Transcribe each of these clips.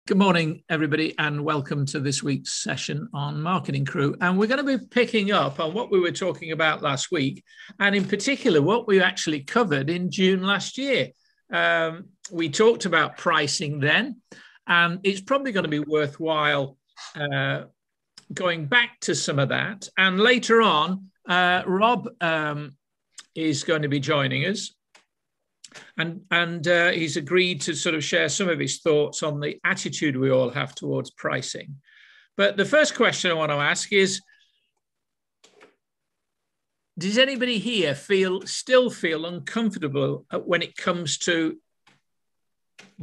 Good morning, everybody, and welcome to this week's session on Marketing Crew. And we're going to be picking up on what we were talking about last week, and in particular, what we actually covered in June last year. We talked about pricing then, and it's probably going to be worthwhile going back to some of that. And later on, Rob is going to be joining us. And he's agreed to sort of share some of his thoughts on the attitude we all have towards pricing. But the first question I want to ask is, does anybody here still feel uncomfortable when it comes to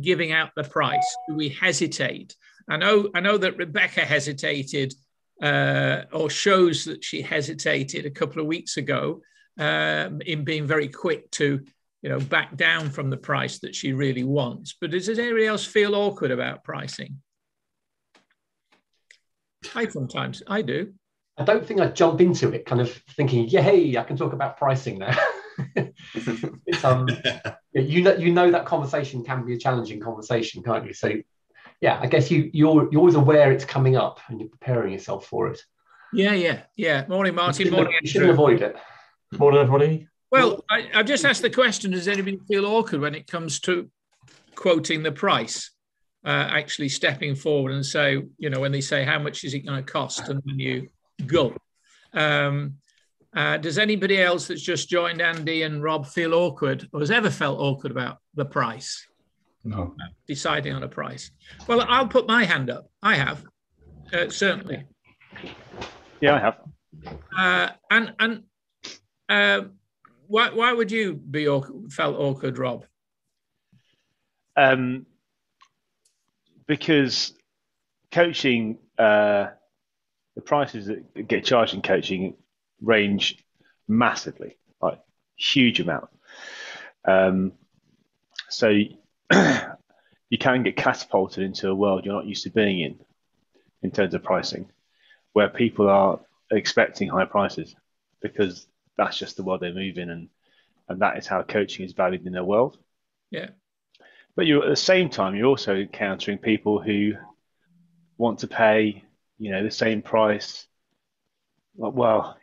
giving out the price? Do we hesitate? I know that Rebecca hesitated or shows that she hesitated a couple of weeks ago in being very quick to back down from the price that she really wants. But does anybody else feel awkward about pricing? Sometimes I do. I don't think I jump into it kind of thinking, yay, I can talk about pricing now. It's, you know that conversation can be a challenging conversation, can't you? So yeah, I guess you're always aware it's coming up and you're preparing yourself for it. Yeah. Morning, Martin. Morning, you shouldn't avoid it. Morning, everybody. Well, I've just asked the question, does anybody feel awkward when it comes to quoting the price, actually stepping forward and say, when they say, how much is it going to cost? And then you go. Does anybody else that's just joined Andy and Rob feel awkward or has ever felt awkward about the price? No. Deciding on a price. Well, I'll put my hand up. I have, certainly. Yeah, I have. Why would you be felt awkward, Rob? Because coaching, the prices that get charged in coaching range massively, like huge amount. So you can get catapulted into a world you're not used to being in terms of pricing, where people are expecting high prices because that's just the world they move in, and that is how coaching is valued in their world. Yeah. But at the same time, you're also encountering people who want to pay, the same price, 20 or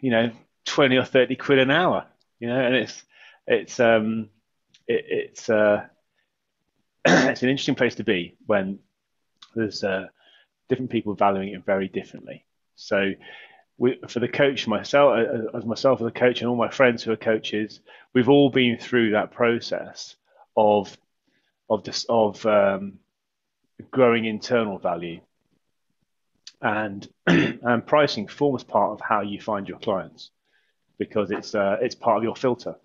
30 quid an hour, and it's an interesting place to be when there's different people valuing it very differently. So for the coach, myself as a coach, and all my friends who are coaches, we've all been through that process of growing internal value, and and pricing forms part of how you find your clients because it's part of your filter.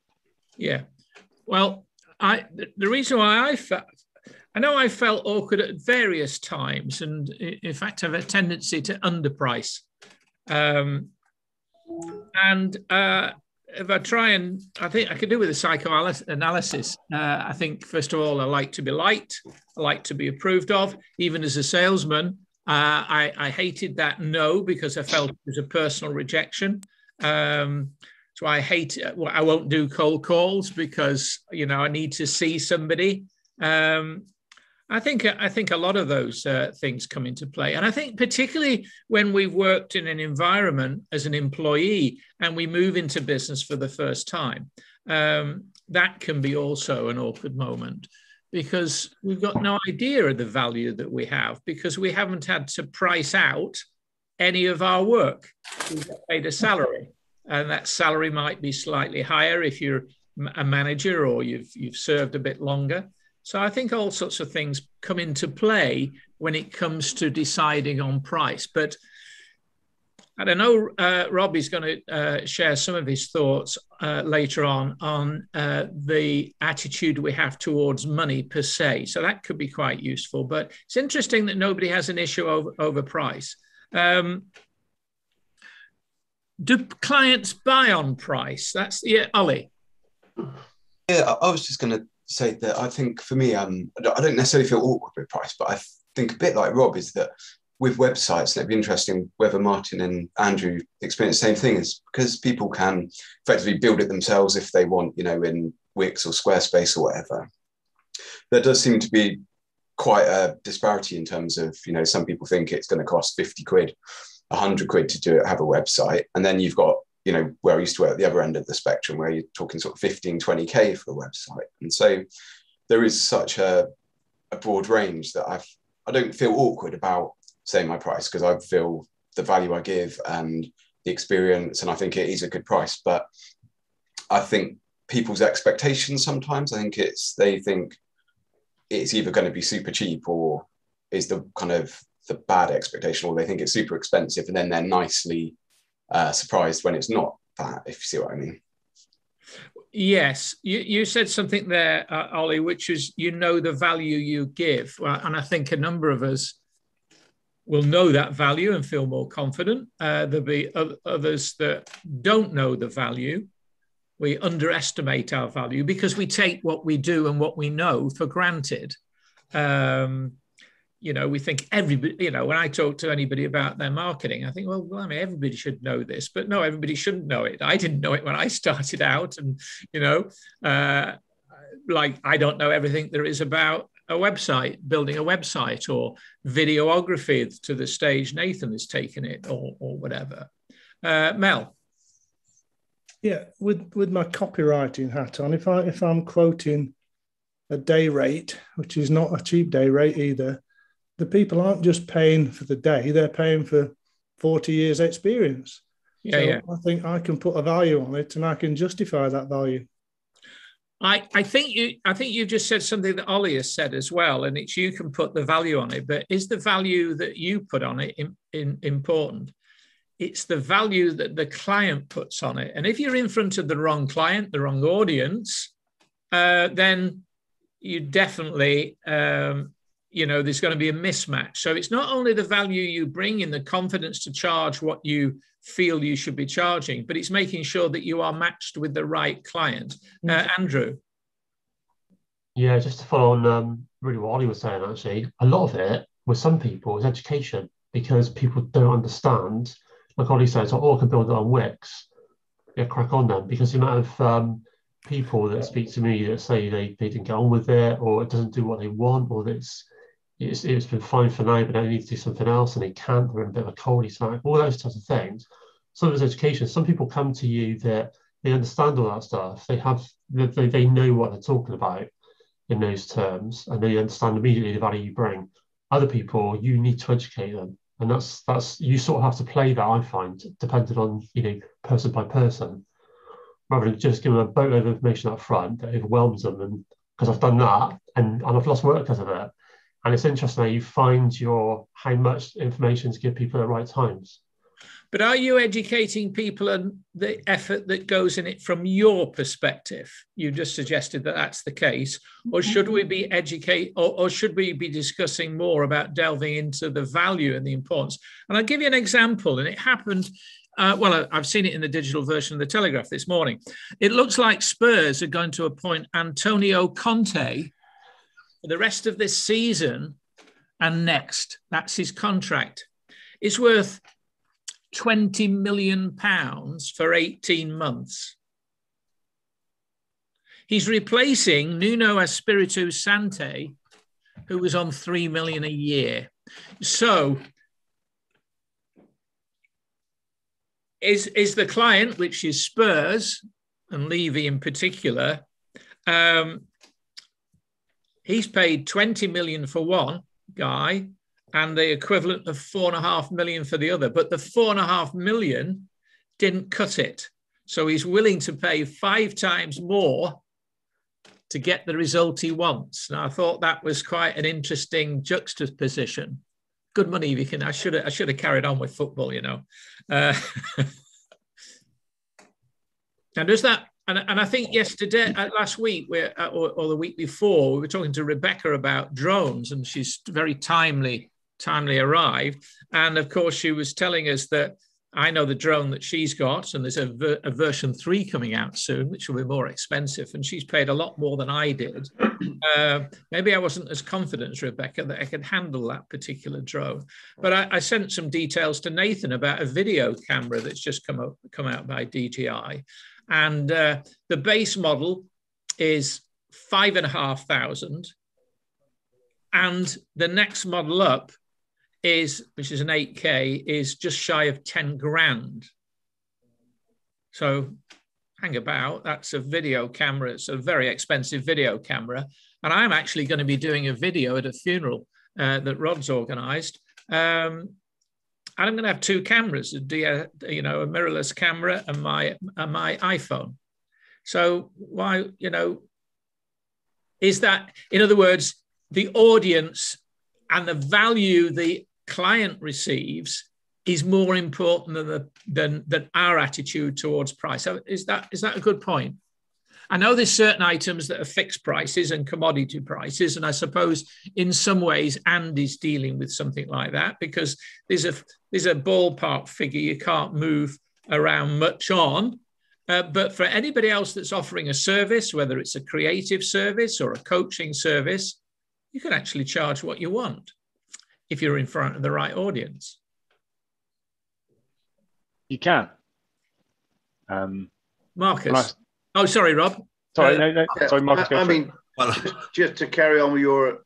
Yeah. Well, the reason why I felt awkward at various times, and in fact, I have a tendency to underprice. If I try and I think I could do with a psychoanalysis. I think, first of all, I like to be liked. I like to be approved of. Even as a salesman, I hated that no because I felt it was a personal rejection. So I won't do cold calls because, I need to see somebody. I think a lot of those things come into play. And I think particularly when we've worked in an environment as an employee and we move into business for the first time, that can be also an awkward moment because we've got no idea of the value that we have because we haven't had to price out any of our work. We get paid a salary, and that salary might be slightly higher if you're a manager or you've served a bit longer. So I think all sorts of things come into play when it comes to deciding on price. But I don't know, Rob is going to share some of his thoughts later on the attitude we have towards money per se. So that could be quite useful. But it's interesting that nobody has an issue over price. Do clients buy on price? Ollie. Yeah, I was just going to say that I think for me, I don't necessarily feel awkward with price, but I think a bit like Rob is that with websites, and it'd be interesting whether Martin and Andrew experience the same thing, is because people can effectively build it themselves if they want, in Wix or Squarespace or whatever. There does seem to be quite a disparity in terms of, you know, some people think it's going to cost 50 quid, 100 quid to have a website. And then you've got, you know, where I used to work at the other end of the spectrum, where you're talking sort of 15, 20K for a website. And so there is such a broad range that I don't feel awkward about saying my price, because I feel the value I give and the experience, and I think it is a good price. But I think people's expectations sometimes, they think it's either going to be super cheap or is the kind of the bad expectation, or they think it's super expensive and then they're nicely surprised when it's not that, if you see what I mean. Yes, you said something there, Ollie, which is, you know, the value you give. And I think a number of us will know that value and feel more confident. There'll be others that don't know the value. We underestimate our value because we take what we do and what we know for granted. You know, we think everybody, you know, when I talk to anybody about their marketing, I think, well, I mean, everybody should know this, but no, everybody shouldn't know it. I didn't know it when I started out. And, you know, like, I don't know everything there is about a website, building a website, or videography to the stage Nathan has taken it, or whatever. Mel. Yeah, with my copywriting hat on, if I'm quoting a day rate, which is not a cheap day rate either, the people aren't just paying for the day, they're paying for 40 years experience. I think I can put a value on it and I can justify that value. I think you just said something that Ollie has said as well, and it's, you can put the value on it, but is the value that you put on it important? It's the value that the client puts on it. And if you're in front of the wrong client, the wrong audience, then you definitely, you know, there's going to be a mismatch. So it's not only the value you bring in, the confidence to charge what you feel you should be charging, but it's making sure that you are matched with the right client. Andrew. Yeah, just to follow on really what Ollie was saying, actually, a lot of it with some people is education, because people don't understand. Like Ollie says, oh, I can build it on Wix. Yeah, crack on then, because the amount of people that speak to me that say they didn't get on with it, or it doesn't do what they want, or that it's been fine for now, but they need to do something else and they can't, they're in a bit of a cul-de-sac, all those types of things. Some of it's education. Some people come to you that they understand all that stuff. They know what they're talking about in those terms, and they understand immediately the value you bring. Other people, you need to educate them. And that's you sort of have to play that, I find, depending on, you know, person by person, rather than just give them a boatload of information up front that overwhelms them. And because I've done that and I've lost work because of it. And it's interesting how you find how much information to give people at the right times. But are you educating people and the effort that goes in it from your perspective? You just suggested that that's the case. Or should we be or should we be discussing more about delving into the value and the importance? And I'll give you an example. And it happened, I've seen it in the digital version of the Telegraph this morning. It looks like Spurs are going to appoint Antonio Conte for the rest of this season and next. That's his contract. It's worth £20 million for 18 months. He's replacing Nuno Espirito Santo, who was on $3 million a year. So is the client, which is Spurs and Levy in particular, he's paid $20 million for one guy and the equivalent of $4.5 million for the other. But the $4.5 million didn't cut it. So he's willing to pay 5 times more to get the result he wants. Now, I thought that was quite an interesting juxtaposition. Good money if you can. I should have carried on with football, you know. And does that, and I think yesterday, last week, or the week before, we were talking to Rebecca about drones, and she's very timely arrived. And of course, she was telling us that I know the drone that she's got, and there's a version 3 coming out soon, which will be more expensive. And she's paid a lot more than I did. Maybe I wasn't as confident as Rebecca that I could handle that particular drone. But I sent some details to Nathan about a video camera that's just come out by DJI. And the base model is $5,500. and the next model up which is an 8K, is just shy of 10 grand. So hang about, that's a video camera. It's a very expensive video camera. And I'm actually going to be doing a video at a funeral that Rod's organised. And I'm going to have two cameras, a mirrorless camera and my iPhone. So why, is that, in other words, the audience and the value the client receives is more important than our attitude towards price. So is that a good point? I know there's certain items that are fixed prices and commodity prices, and I suppose in some ways Andy's dealing with something like that, because there's a ballpark figure you can't move around much on. But for anybody else that's offering a service, whether it's a creative service or a coaching service, you can actually charge what you want if you're in front of the right audience. You can. Marcus. Oh, sorry, Rob. Sorry, no. Sorry, Marcus. I mean, just to carry on with your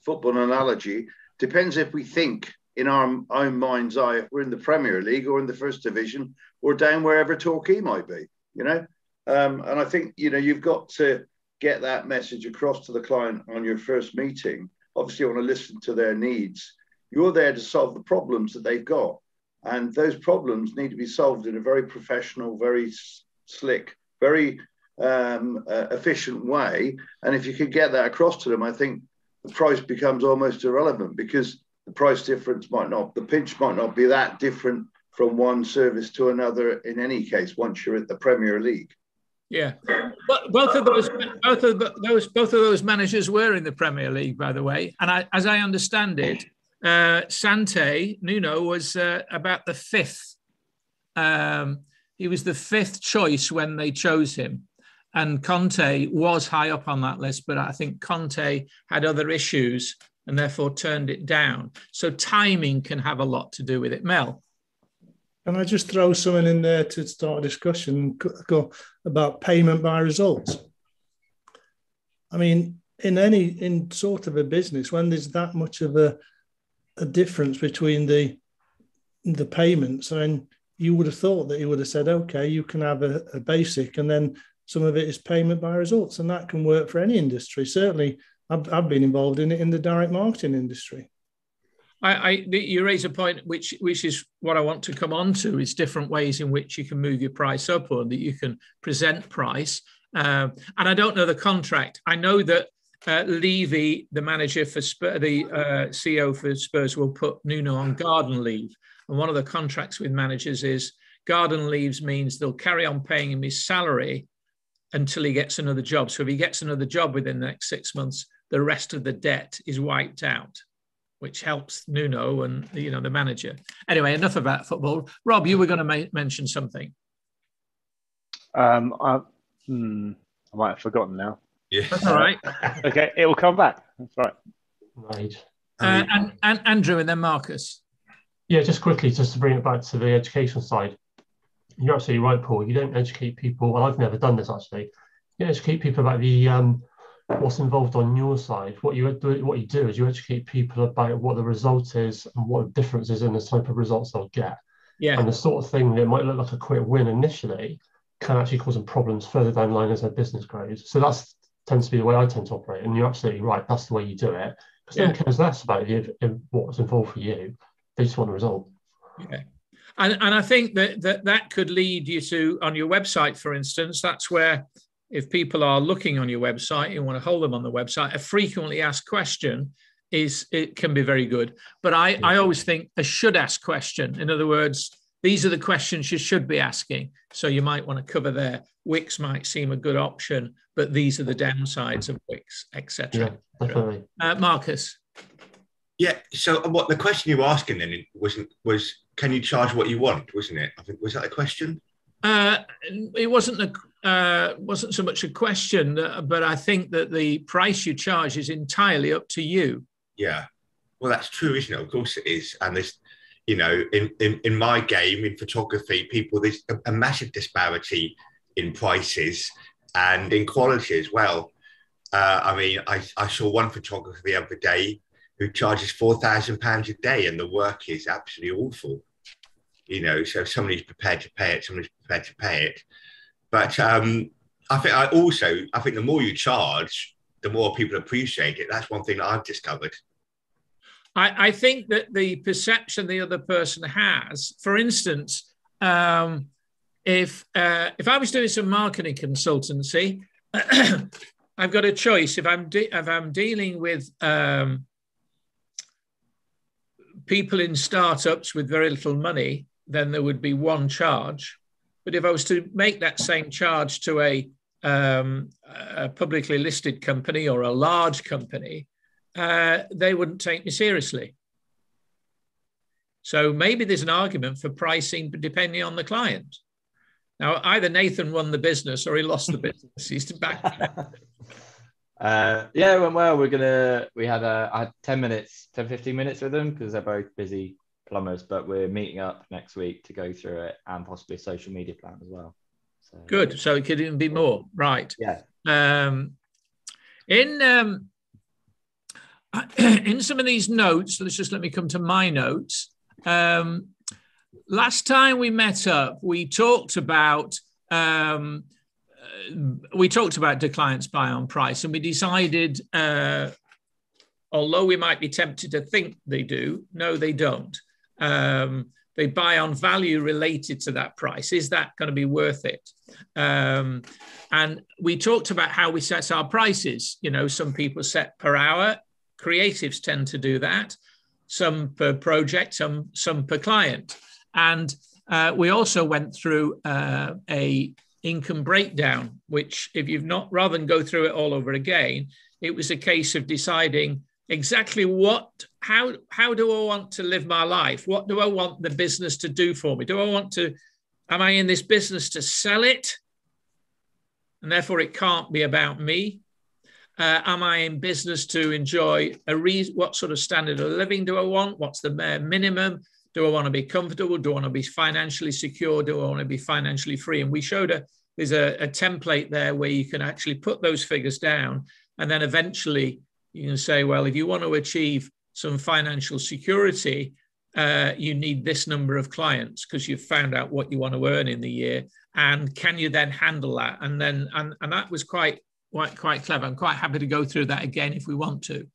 football analogy, depends if we think in our own mind's eye if we're in the Premier League or in the First Division or down wherever Torquay might be, and I think, you've got to get that message across to the client on your first meeting. Obviously, you want to listen to their needs. You're there to solve the problems that they've got. And those problems need to be solved in a very professional, very slick, very efficient way. And if you could get that across to them, I think the price becomes almost irrelevant, because the price difference the pinch might not be that different from one service to another in any case once you're at the Premier League. Yeah, but both of those managers were in the Premier League, by the way. And as I understand it, Sante Nuno was about the fifth. He was the fifth choice when they chose him, and Conte was high up on that list. But I think Conte had other issues and therefore turned it down. So timing can have a lot to do with it. Mel. Can I just throw something in there to start a discussion about payment by results? I mean, in sort of a business, when there's that much of a difference between the payments, and you would have thought that he would have said, okay, you can have a basic, and then some of it is payment by results, and that can work for any industry. Certainly, I've been involved in it in the direct marketing industry. You raise a point which is what I want to come on to, is different ways in which you can move your price up, or that you can present price. And I don't know the contract. I know that Levy, the manager for Spurs, the CEO for Spurs, will put Nuno on garden leave. And one of the contracts with managers is garden leaves means they'll carry on paying him his salary until he gets another job. So if he gets another job within the next 6 months, the rest of the debt is wiped out, which helps Nuno and the manager. Anyway, enough about football. Rob, you were going to mention something. I might have forgotten now. Yeah, that's all right. Okay, it will come back. That's right. Right. And Andrew, and then Marcus. Yeah, just quickly, just to bring it back to the education side. You're absolutely right, Paul. You don't educate people. Well, I've never done this actually. You educate people about the what's involved on your side. What you do is you educate people about what the result is and what the difference is in the type of results they'll get. Yeah. And the sort of thing that might look like a quick win initially can actually cause them problems further down the line as their business grows. So that tends to be the way I tend to operate. And you're absolutely right. That's the way you do it. Because no one cares less about what's involved for you. They just want the result. Yeah. And I think that could lead you to, on your website, for instance, that's where, if people are looking on your website, you want to hold them on the website, a frequently asked question can be very good. But I always think a should ask question. In other words, these are the questions you should be asking. So you might want to cover there. Wix might seem a good option, but these are the downsides of Wix, etc. Yeah, definitely. Marcus. Yeah. So what the question you were asking then was can you charge what you want, wasn't it? I think, was that a question? It wasn't so much a question, but I think that the price you charge is entirely up to you. Yeah, well, that's true, isn't it? Of course it is. And there's, in my game, in photography, there's a massive disparity in prices and in quality as well. I mean, I saw one photographer the other day who charges £4,000 a day, and the work is absolutely awful. You know, so somebody's prepared to pay it, somebody's prepared to pay it. But I think the more you charge, the more people appreciate it. That's one thing that I've discovered. I think that the perception the other person has, for instance, if I was doing some marketing consultancy, I've got a choice. If I'm dealing with people in startups with very little money, then there would be one charge. But if I was to make that same charge to a publicly listed company or a large company, they wouldn't take me seriously. So maybe there's an argument for pricing depending on the client. Now, either Nathan won the business or he lost the business. He's back. Yeah, it went well. I had 15 minutes with them because they're both busy plumbers, but we're meeting up next week to go through it and possibly a social media plan as well. So, good. So it could even be more. Right. Yeah. In some of these notes, let me come to my notes. Last time we met up, we talked about do clients buy on price, and we decided, although we might be tempted to think they do, no, they don't. They buy on value related to that price. Is that going to be worth it? And we talked about how we set our prices. You know, some people set per hour. Creatives tend to do that. Some per project, some per client. And we also went through a income breakdown, which if you've not, rather than go through it all over again, it was a case of deciding exactly how do I want to live my life? What do I want the business to do for me? Am I in this business to sell it? And therefore it can't be about me. Am I in business to enjoy what sort of standard of living do I want? What's the bare minimum? Do I want to be comfortable? Do I want to be financially secure? Do I want to be financially free? And we showed there's a template there where you can actually put those figures down. And then eventually you can say, well, if you want to achieve some financial security, you need this number of clients because you've found out what you want to earn in the year. And can you then handle that? And that was quite clever. I'm quite happy to go through that again if we want to.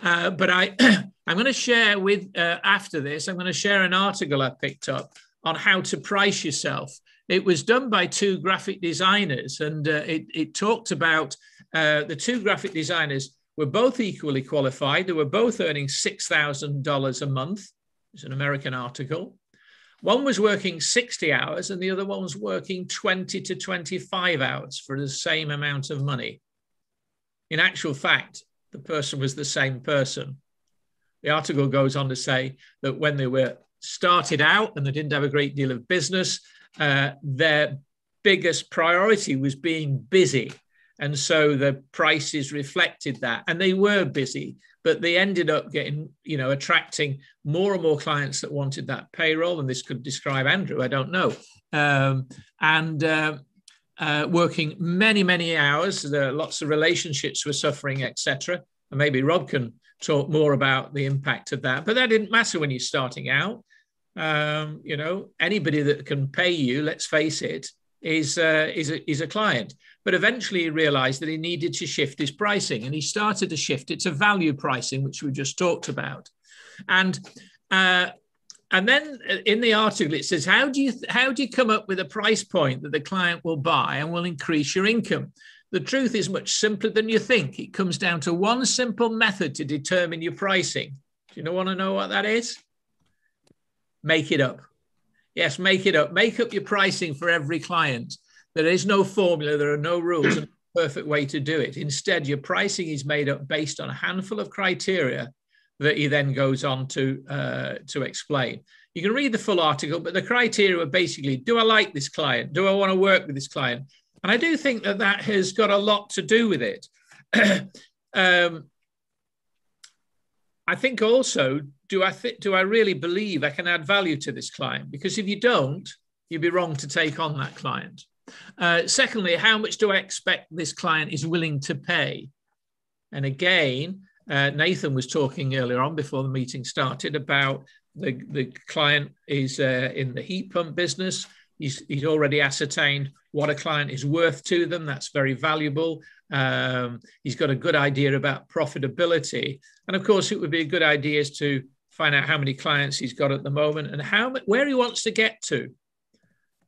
But I'm going to share after this, I'm going to share an article I picked up on how to price yourself. It was done by two graphic designers, and it talked about the two graphic designers were both equally qualified. They were both earning $6,000 a month. It's an American article. One was working 60 hours and the other one was working 20 to 25 hours for the same amount of money. In actual fact, the person was the same person. The article goes on to say that when they were started out and they didn't have a great deal of business, their biggest priority was being busy. And so the prices reflected that. And they were busy, but they ended up attracting more and more clients that wanted that payroll. And this could describe Andrew, I don't know. Working many, many hours. Lots of relationships were suffering, etc. And maybe Rob can talk more about the impact of that. But that didn't matter when you're starting out. Anybody that can pay you, let's face it, is a client. But eventually he realized that he needed to shift his pricing, and he started to shift it to value pricing, which we just talked about. And then in the article it says, how do you come up with a price point that the client will buy and will increase your income? The truth is much simpler than you think. It comes down to one simple method to determine your pricing. Do you want to know what that is? Make it up. Yes, make it up. Make up your pricing for every client. There is no formula. There are no rules and no perfect way to do it. Instead, your pricing is made up based on a handful of criteria that he then goes on to explain. You can read the full article, but the criteria are basically, do I like this client? Do I want to work with this client? And I do think that has got a lot to do with it. I think also, do I really believe I can add value to this client? Because if you don't, you'd be wrong to take on that client. Secondly, how much do I expect this client is willing to pay? And again, Nathan was talking earlier on before the meeting started about the client is in the heat pump business. He's already ascertained what a client is worth to them. That's very valuable. He's got a good idea about profitability. And of course, it would be a good idea to find out how many clients he's got at the moment and where he wants to get to.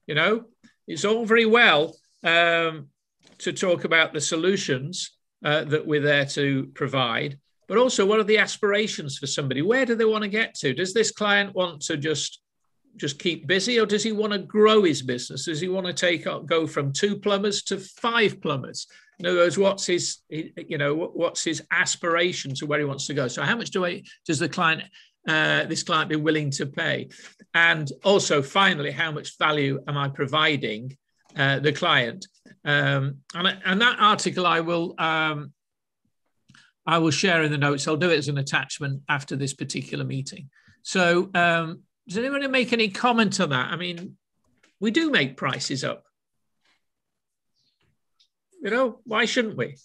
You know, it's all very well to talk about the solutions that we're there to provide, but also what are the aspirations for somebody? Where do they want to get to? Does this client want to just keep busy, or does he want to grow his business? Does he want to go from 2 plumbers to 5 plumbers? In other words, what's his aspiration to where he wants to go? So how much does the client, this client, be willing to pay? And also, finally, how much value am I providing the client? And that article I will share in the notes. I'll do it as an attachment after this particular meeting. So does anybody make any comment on that? I mean, we do make prices up. You know, why shouldn't we?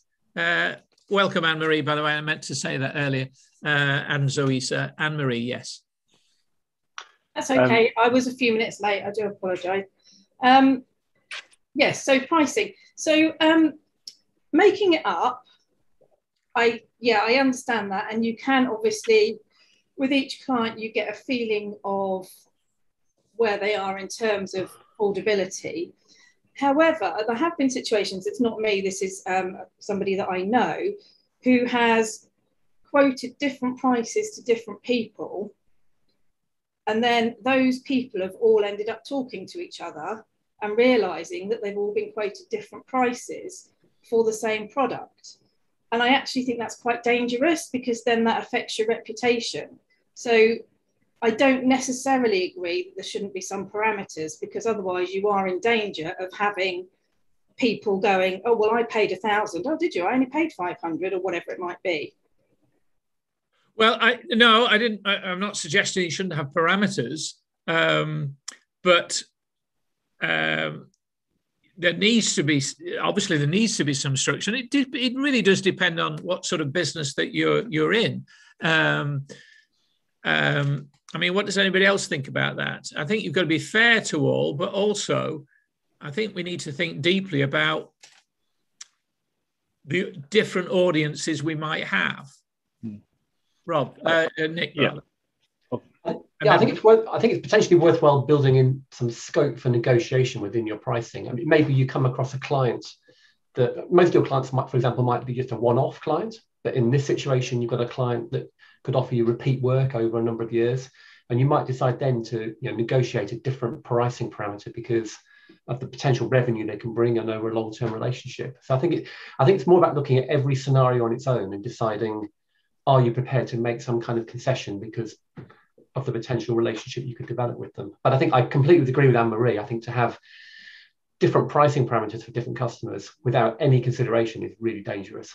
Welcome, Anne-Marie, by the way. I meant to say that earlier. And Zoisa. Anne-Marie, yes. That's okay. I was a few minutes late. I do apologise. Yes, so pricing. So making it up, I understand that. And you can obviously, with each client, you get a feeling of where they are in terms of affordability. However, there have been situations, it's not me, this is somebody that I know, who has quoted different prices to different people. And then those people have all ended up talking to each other and realising that they've all been quoted different prices for the same product. And I actually think that's quite dangerous, because then that affects your reputation. So I don't necessarily agree that there shouldn't be some parameters, because otherwise you are in danger of having people going, oh, well, I paid 1,000. Oh, did you? I only paid 500, or whatever it might be. Well, I didn't. I'm not suggesting you shouldn't have parameters, but there needs to be some structure. And it really does depend on what sort of business that you're in. I mean, what does anybody else think about that? I think you've got to be fair to all, but also I think we need to think deeply about the different audiences we might have. Rob, Nick. Yeah. I think it's potentially worthwhile building in some scope for negotiation within your pricing. I mean, maybe you come across a client that most of your clients might, for example, might be just a one-off client, but in this situation, you've got a client that could offer you repeat work over a number of years, and you might decide then to negotiate a different pricing parameter because of the potential revenue they can bring and over a long-term relationship. So I think it's more about looking at every scenario on its own and deciding, are you prepared to make some kind of concession because of the potential relationship you could develop with them. But I think I completely agree with Anne-Marie. I think to have different pricing parameters for different customers without any consideration is really dangerous.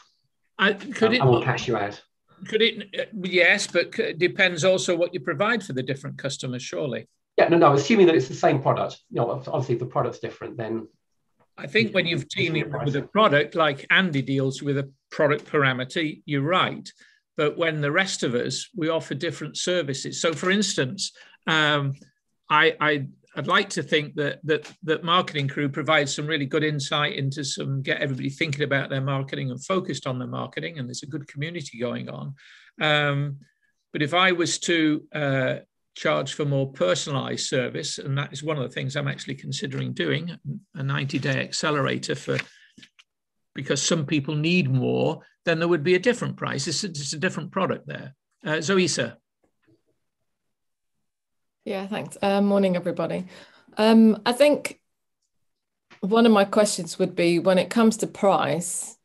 And will cash you out. Could it? Yes, but it depends also what you provide for the different customers, surely. Yeah, no, assuming that it's the same product. Obviously if the product's different, then I think when you've dealing with a product like Andy deals with a product parameter, you're right. But when the rest of us, we offer different services. So, for instance, I'd like to think that Marketing Crew provides some really good insight into get everybody thinking about their marketing and focused on their marketing, and there's a good community going on. But if I was to charge for more personalized service, and that is one of the things I'm actually considering doing, a 90-day accelerator because some people need more, then there would be a different price. It's a different product there. Zoisa. Yeah, thanks. Morning, everybody. I think one of my questions would be, when it comes to price,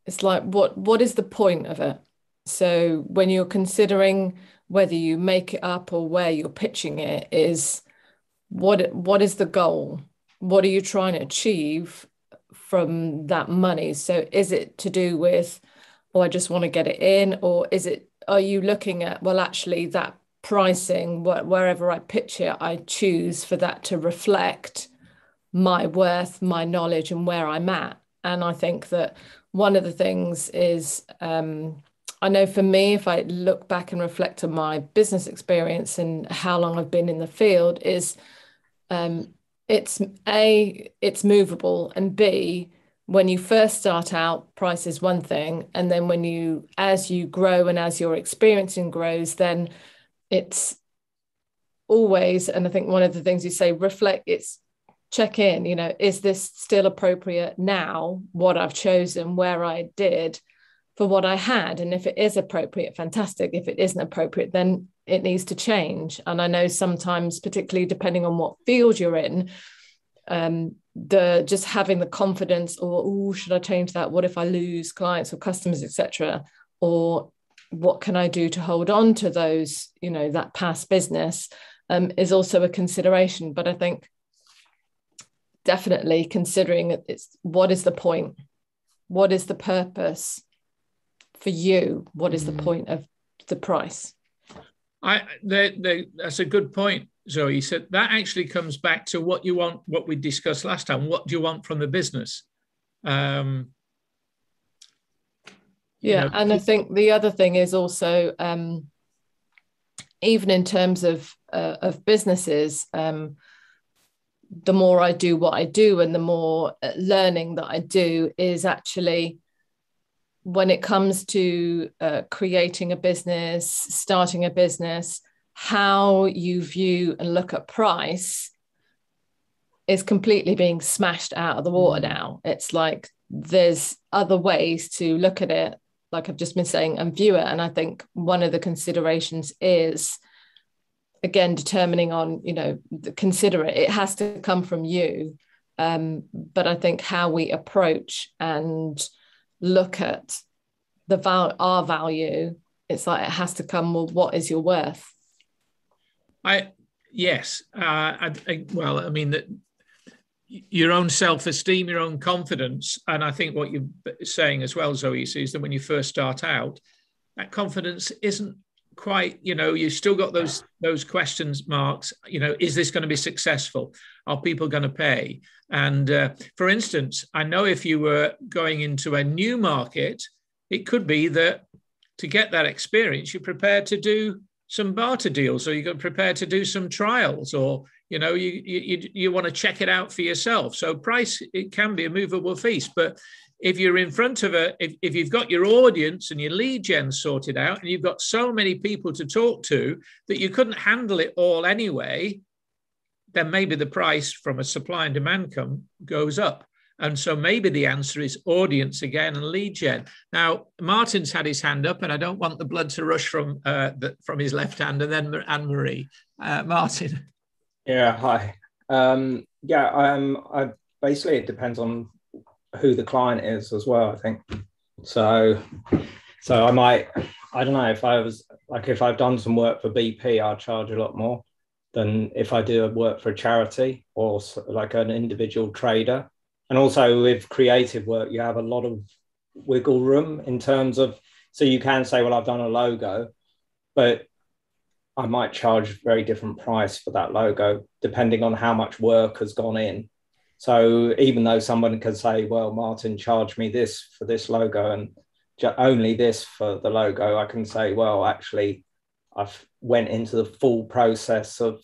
it's like, what is the point of it? So when you're considering whether you make it up or where you're pitching it, is what is the goal? What are you trying to achieve from that money? So is it to do with, I just want to get it in, or are you looking at, well, actually that pricing, wherever I pitch it, I choose for that to reflect my worth, my knowledge, and where I'm at. And I think that one of the things is, I know for me, if I look back and reflect on my business experience and how long I've been in the field, is it's A, it's movable, and B, when you first start out, price is one thing, and then as you grow and as your experiencing grows, then it's always, and I think one of the things you say, it's check in, is this still appropriate now, what I've chosen, where I did, for what I had? And if it is appropriate, fantastic. If it isn't appropriate, then it needs to change. And I know sometimes, particularly depending on what field you're in, just having the confidence, or should I change that? What if I lose clients or customers, etc.? Or what can I do to hold on to those, that past business, is also a consideration. But I think definitely considering what is the point? What is the purpose for you? What is the point of the price? That's a good point, Zoe. So that actually comes back to what you want, what we discussed last time. What do you want from the business? And I think the other thing is also, even in terms of businesses, the more I do what I do and the more learning that I do is actually, when it comes to creating a business, starting a business, how you view and look at price is completely being smashed out of the water now. It's like there's other ways to look at it, like I've just been saying, and view it. And I think one of the considerations is, again, determining on, consider it. It has to come from you. But I think how we approach and look at our value, it's like it has to come with what is your worth. Yes. That your own self-esteem, your own confidence, and I think what you're saying as well, Zoe, is that when you first start out, that confidence isn't quite, you still got those questions marks, is this going to be successful? Are people going to pay? And for instance, I know if you were going into a new market, it could be that to get that experience, you're prepared to do some barter deals, or you're prepared to do some trials, or you want to check it out for yourself. So price, it can be a movable feast, but if you're in front of if you've got your audience and your lead gen sorted out, and you've got so many people to talk to that you couldn't handle it all anyway, then maybe the price from a supply and demand goes up. And so maybe the answer is audience again and lead gen. Now, Martin's had his hand up, and I don't want the blood to rush from his left hand, and then Anne-Marie. Martin. Yeah, hi. I basically, it depends on who the client is as well, I think. So I don't know, if I've done some work for BP, I'll charge a lot more than if I do work for a charity or like an individual trader. And also with creative work, you have a lot of wiggle room in terms of, so you can say, well, I've done a logo, but I might charge a very different price for that logo, depending on how much work has gone in. So even though someone can say, well, Martin charged me this for this logo and only this for the logo, I can say, well, actually, I've went into the full process of,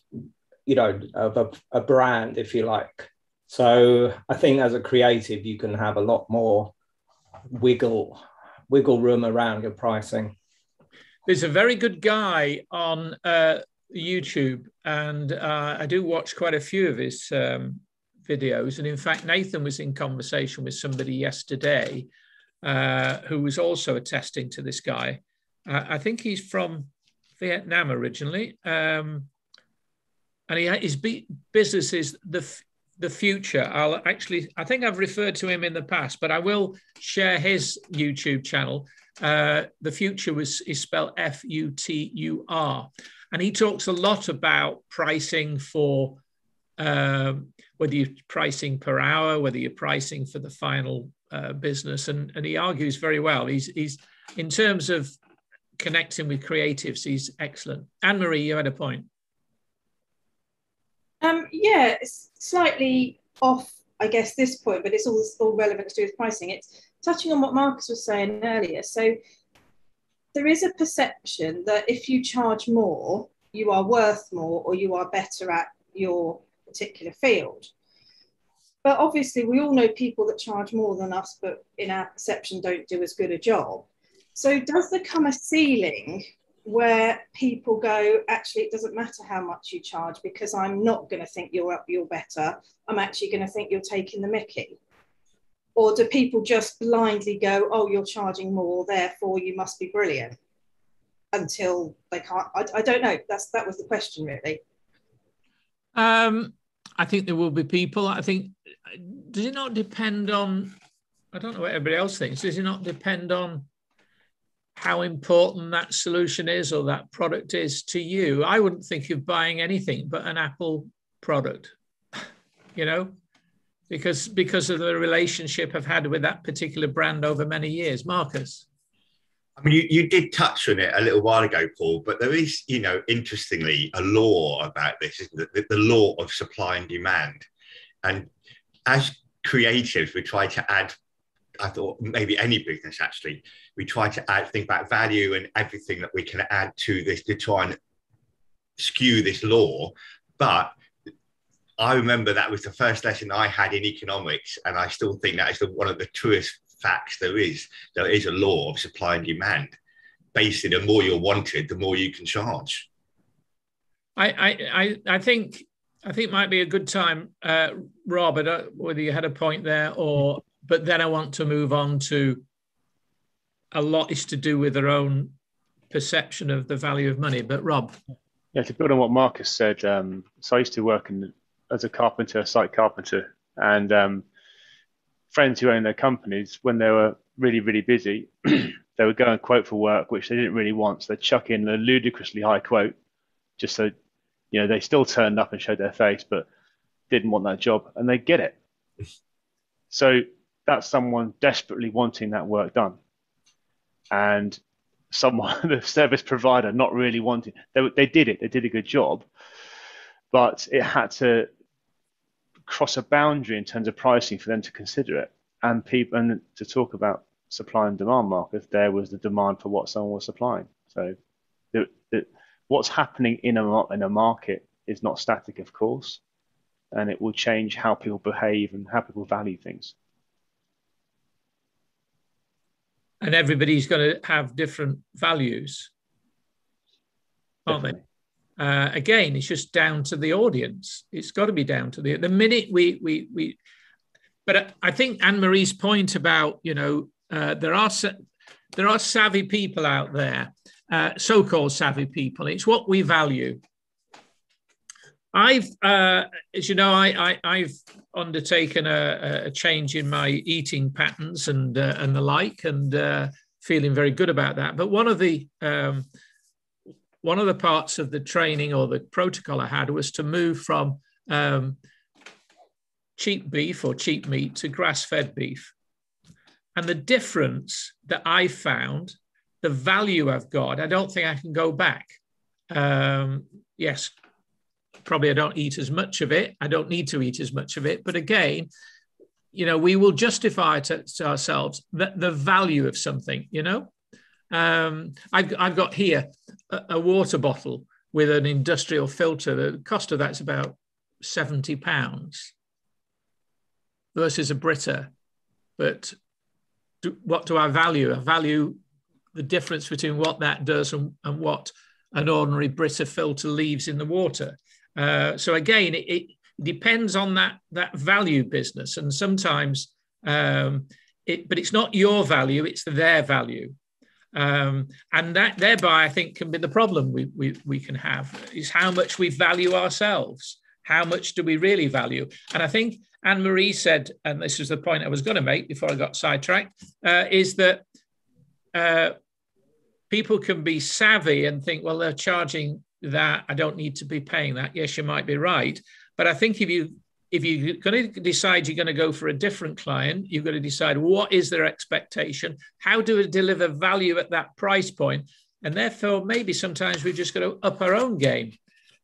of a brand, if you like. So I think as a creative, you can have a lot more wiggle room around your pricing. There's a very good guy on YouTube, and I do watch quite a few of his videos. And in fact, Nathan was in conversation with somebody yesterday who was also attesting to this guy. I think he's from Vietnam originally. And his business is the future. I think I've referred to him in the past, but I will share his YouTube channel. The future is spelled F-U-T-U-R. And he talks a lot about pricing for whether you're pricing per hour, whether you're pricing for the final business. And he argues very well. He's in terms of connecting with creatives, he's excellent. Anne-Marie, you had a point. Yeah, it's slightly off, I guess, this point, but it's all relevant to do with pricing. It's touching on what Marcus was saying earlier, so there is a perception that if you charge more, you are worth more or you are better at your particular field. But obviously, we all know people that charge more than us, but in our perception don't do as good a job. So does there come a ceiling where people go, actually, it doesn't matter how much you charge because I'm not going to think you're better. I'm actually going to think you're taking the mickey. Or do people just blindly go, oh, you're charging more, therefore you must be brilliant, until they can't? I don't know. That was the question, really. I think there will be people. I think, does it not depend on, I don't know what everybody else thinks, does it not depend on how important that solution is or that product is to you? I wouldn't think of buying anything but an Apple product, you know, because of the relationship I've had with that particular brand over many years. Marcus? I mean, you did touch on it a little while ago, Paul, but there is, you know, interestingly, a law about this, isn't it? The law of supply and demand. And as creatives, we try to add, I thought maybe any business actually, we try to think about value and everything that we can add to this to try and skew this law. But I remember that was the first lesson I had in economics, and I still think that is one of the truest facts there is. There is a law of supply and demand. Basically, the more you're wanted, the more you can charge. I think might be a good time, Rob, whether you had a point there or, but then I want to move on to a lot is to do with their own perception of the value of money. But Rob. Yeah, to build on what Marcus said, so I used to work as a carpenter, a site carpenter, and friends who own their companies, when they were really, really busy, they would go and quote for work, which they didn't really want. So they'd chuck in a ludicrously high quote, just so, you know, they still turned up and showed their face, but didn't want that job, and they'd get it. So that's someone desperately wanting that work done. And someone, the service provider, not really wanting, they did it, they did a good job, but it had to cross a boundary in terms of pricing for them to consider it. And to talk about supply and demand markets, there was the demand for what someone was supplying. So what's happening in a market is not static, of course, and it will change how people behave and how people value things. And everybody's going to have different values, aren't they? Again, it's just down to the audience. It's got to be down to the minute we. But I think Anne-Marie's point about, you know, there are savvy people out there, so-called savvy people. It's what we value. As you know, I've undertaken a change in my eating patterns and the like, and feeling very good about that. But one of the parts of the training or the protocol I had was to move from cheap beef or cheap meat to grass-fed beef. And the difference that I found, the value I've got, I don't think I can go back. Yes, probably I don't eat as much of it. I don't need to eat as much of it. But again, you know, we will justify to ourselves the value of something, you know. I've got here a water bottle with an industrial filter. The cost of that's about £70 versus a Brita. But what do I value? I value the difference between what that does and what an ordinary Brita filter leaves in the water. So again, it depends on that value business, and sometimes but it's not your value; it's their value, and that thereby I think can be the problem we can have, is how much we value ourselves. How much do we really value? And I think Anne-Marie said, and this is the point I was going to make before I got sidetracked, is that people can be savvy and think, well, they're charging that, I don't need to be paying that. Yes, you might be right. But I think if you're going to decide you're going to go for a different client, you've got to decide what is their expectation, how do we deliver value at that price point, and therefore maybe sometimes we've just got to up our own game.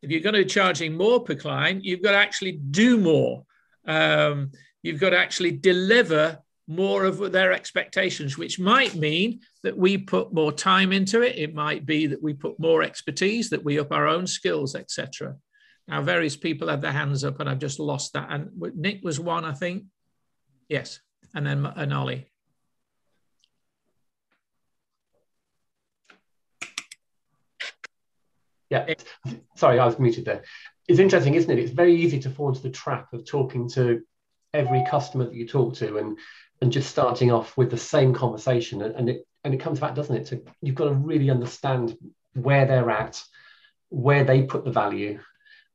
If you're going to be charging more per client, you've got to actually do more. You've got to actually deliver more of their expectations, which might mean that we put more time into it. It might be that we put more expertise, that we up our own skills, etc. Now, various people have their hands up, and I've just lost that. And Nick was one, I think. Yes, and then Ollie. Yeah, sorry, I was muted there. It's interesting, isn't it? It's very easy to fall into the trap of talking to every customer that you talk to and just starting off with the same conversation. And it comes back, doesn't it? You've got to really understand where they're at, where they put the value,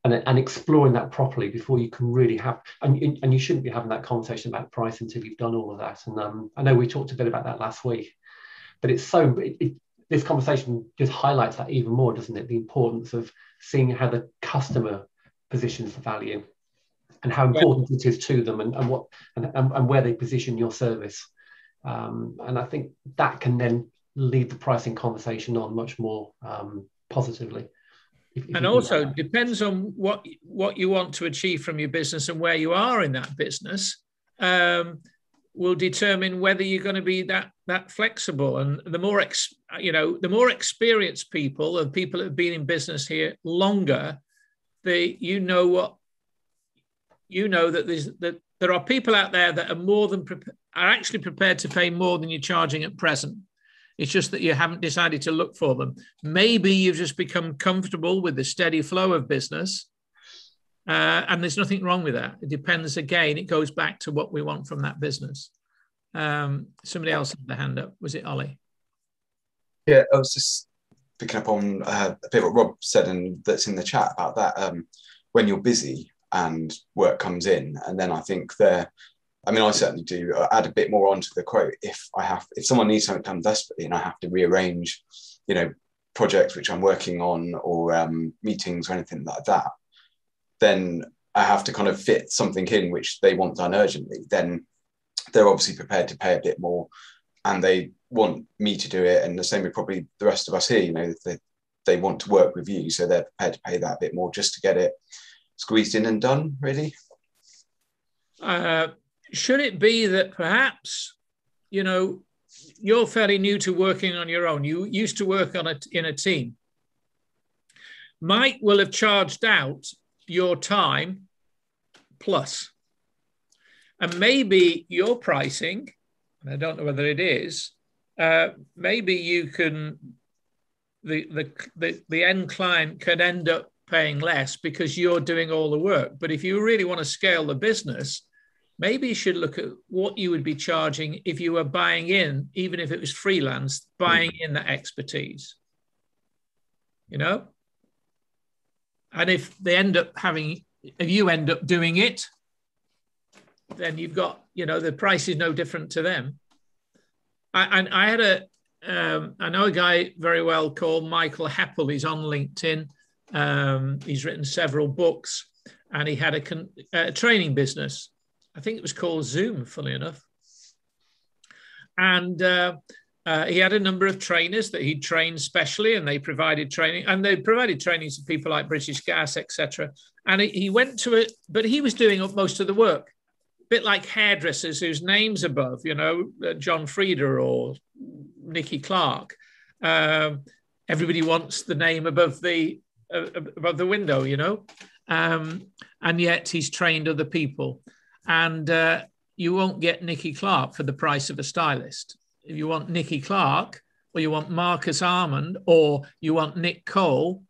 and exploring that properly before you can really have, and you shouldn't be having that conversation about price until you've done all of that. And I know we talked a bit about that last week, but it's so, this conversation just highlights that even more, doesn't it? The importance of seeing how the customer positions the value and how important it is to them, and where they position your service. And I think that can then lead the pricing conversation on much more positively. And also depends on what you want to achieve from your business and where you are in that business will determine whether you're going to be that flexible. And the more the more experienced people, and people that have been in business here longer, that there are people out there that are actually prepared to pay more than you're charging at present. It's just that you haven't decided to look for them. Maybe you've just become comfortable with the steady flow of business, and there's nothing wrong with that. It depends. Again, it goes back to what we want from that business. Somebody else had their hand up. Was it Ollie? Yeah, I was just picking up on a bit what Rob said, and that's in the chat about that. When you're busy and work comes in, and then I think I certainly do add a bit more onto the quote. If someone needs something done desperately and I have to rearrange, projects which I'm working on, or meetings or anything like that, then I have to kind of fit something in which they want done urgently. Then they're obviously prepared to pay a bit more, and they want me to do it. And the same with probably the rest of us here. They want to work with you, so they're prepared to pay that bit more just to get it squeezed in and done. Really. Should it be that perhaps, you're fairly new to working on your own? You used to work in a team. Mike will have charged out your time plus. And maybe your pricing, and I don't know whether it is, maybe you can, the end client could end up paying less because you're doing all the work. But if you really want to scale the business, maybe you should look at what you would be charging if you were buying in, even if it was freelance, buying in that expertise. And if you end up doing it, then you've got, the price is no different to them. I know a guy very well called Michael Heppel. He's on LinkedIn. He's written several books, and he had a training business. I think it was called Zoom, funnily enough. And he had a number of trainers that he'd trained specially, and they provided training. And they provided training to people like British Gas, etc. And he went to it, but he was doing up most of the work. A bit like hairdressers whose name's above, John Frieda or Nicky Clark. Everybody wants the name above the window, and yet he's trained other people. And you won't get Nicky Clark for the price of a stylist. If you want Nicky Clark, or you want Marcus Armand, or you want Nick Cole,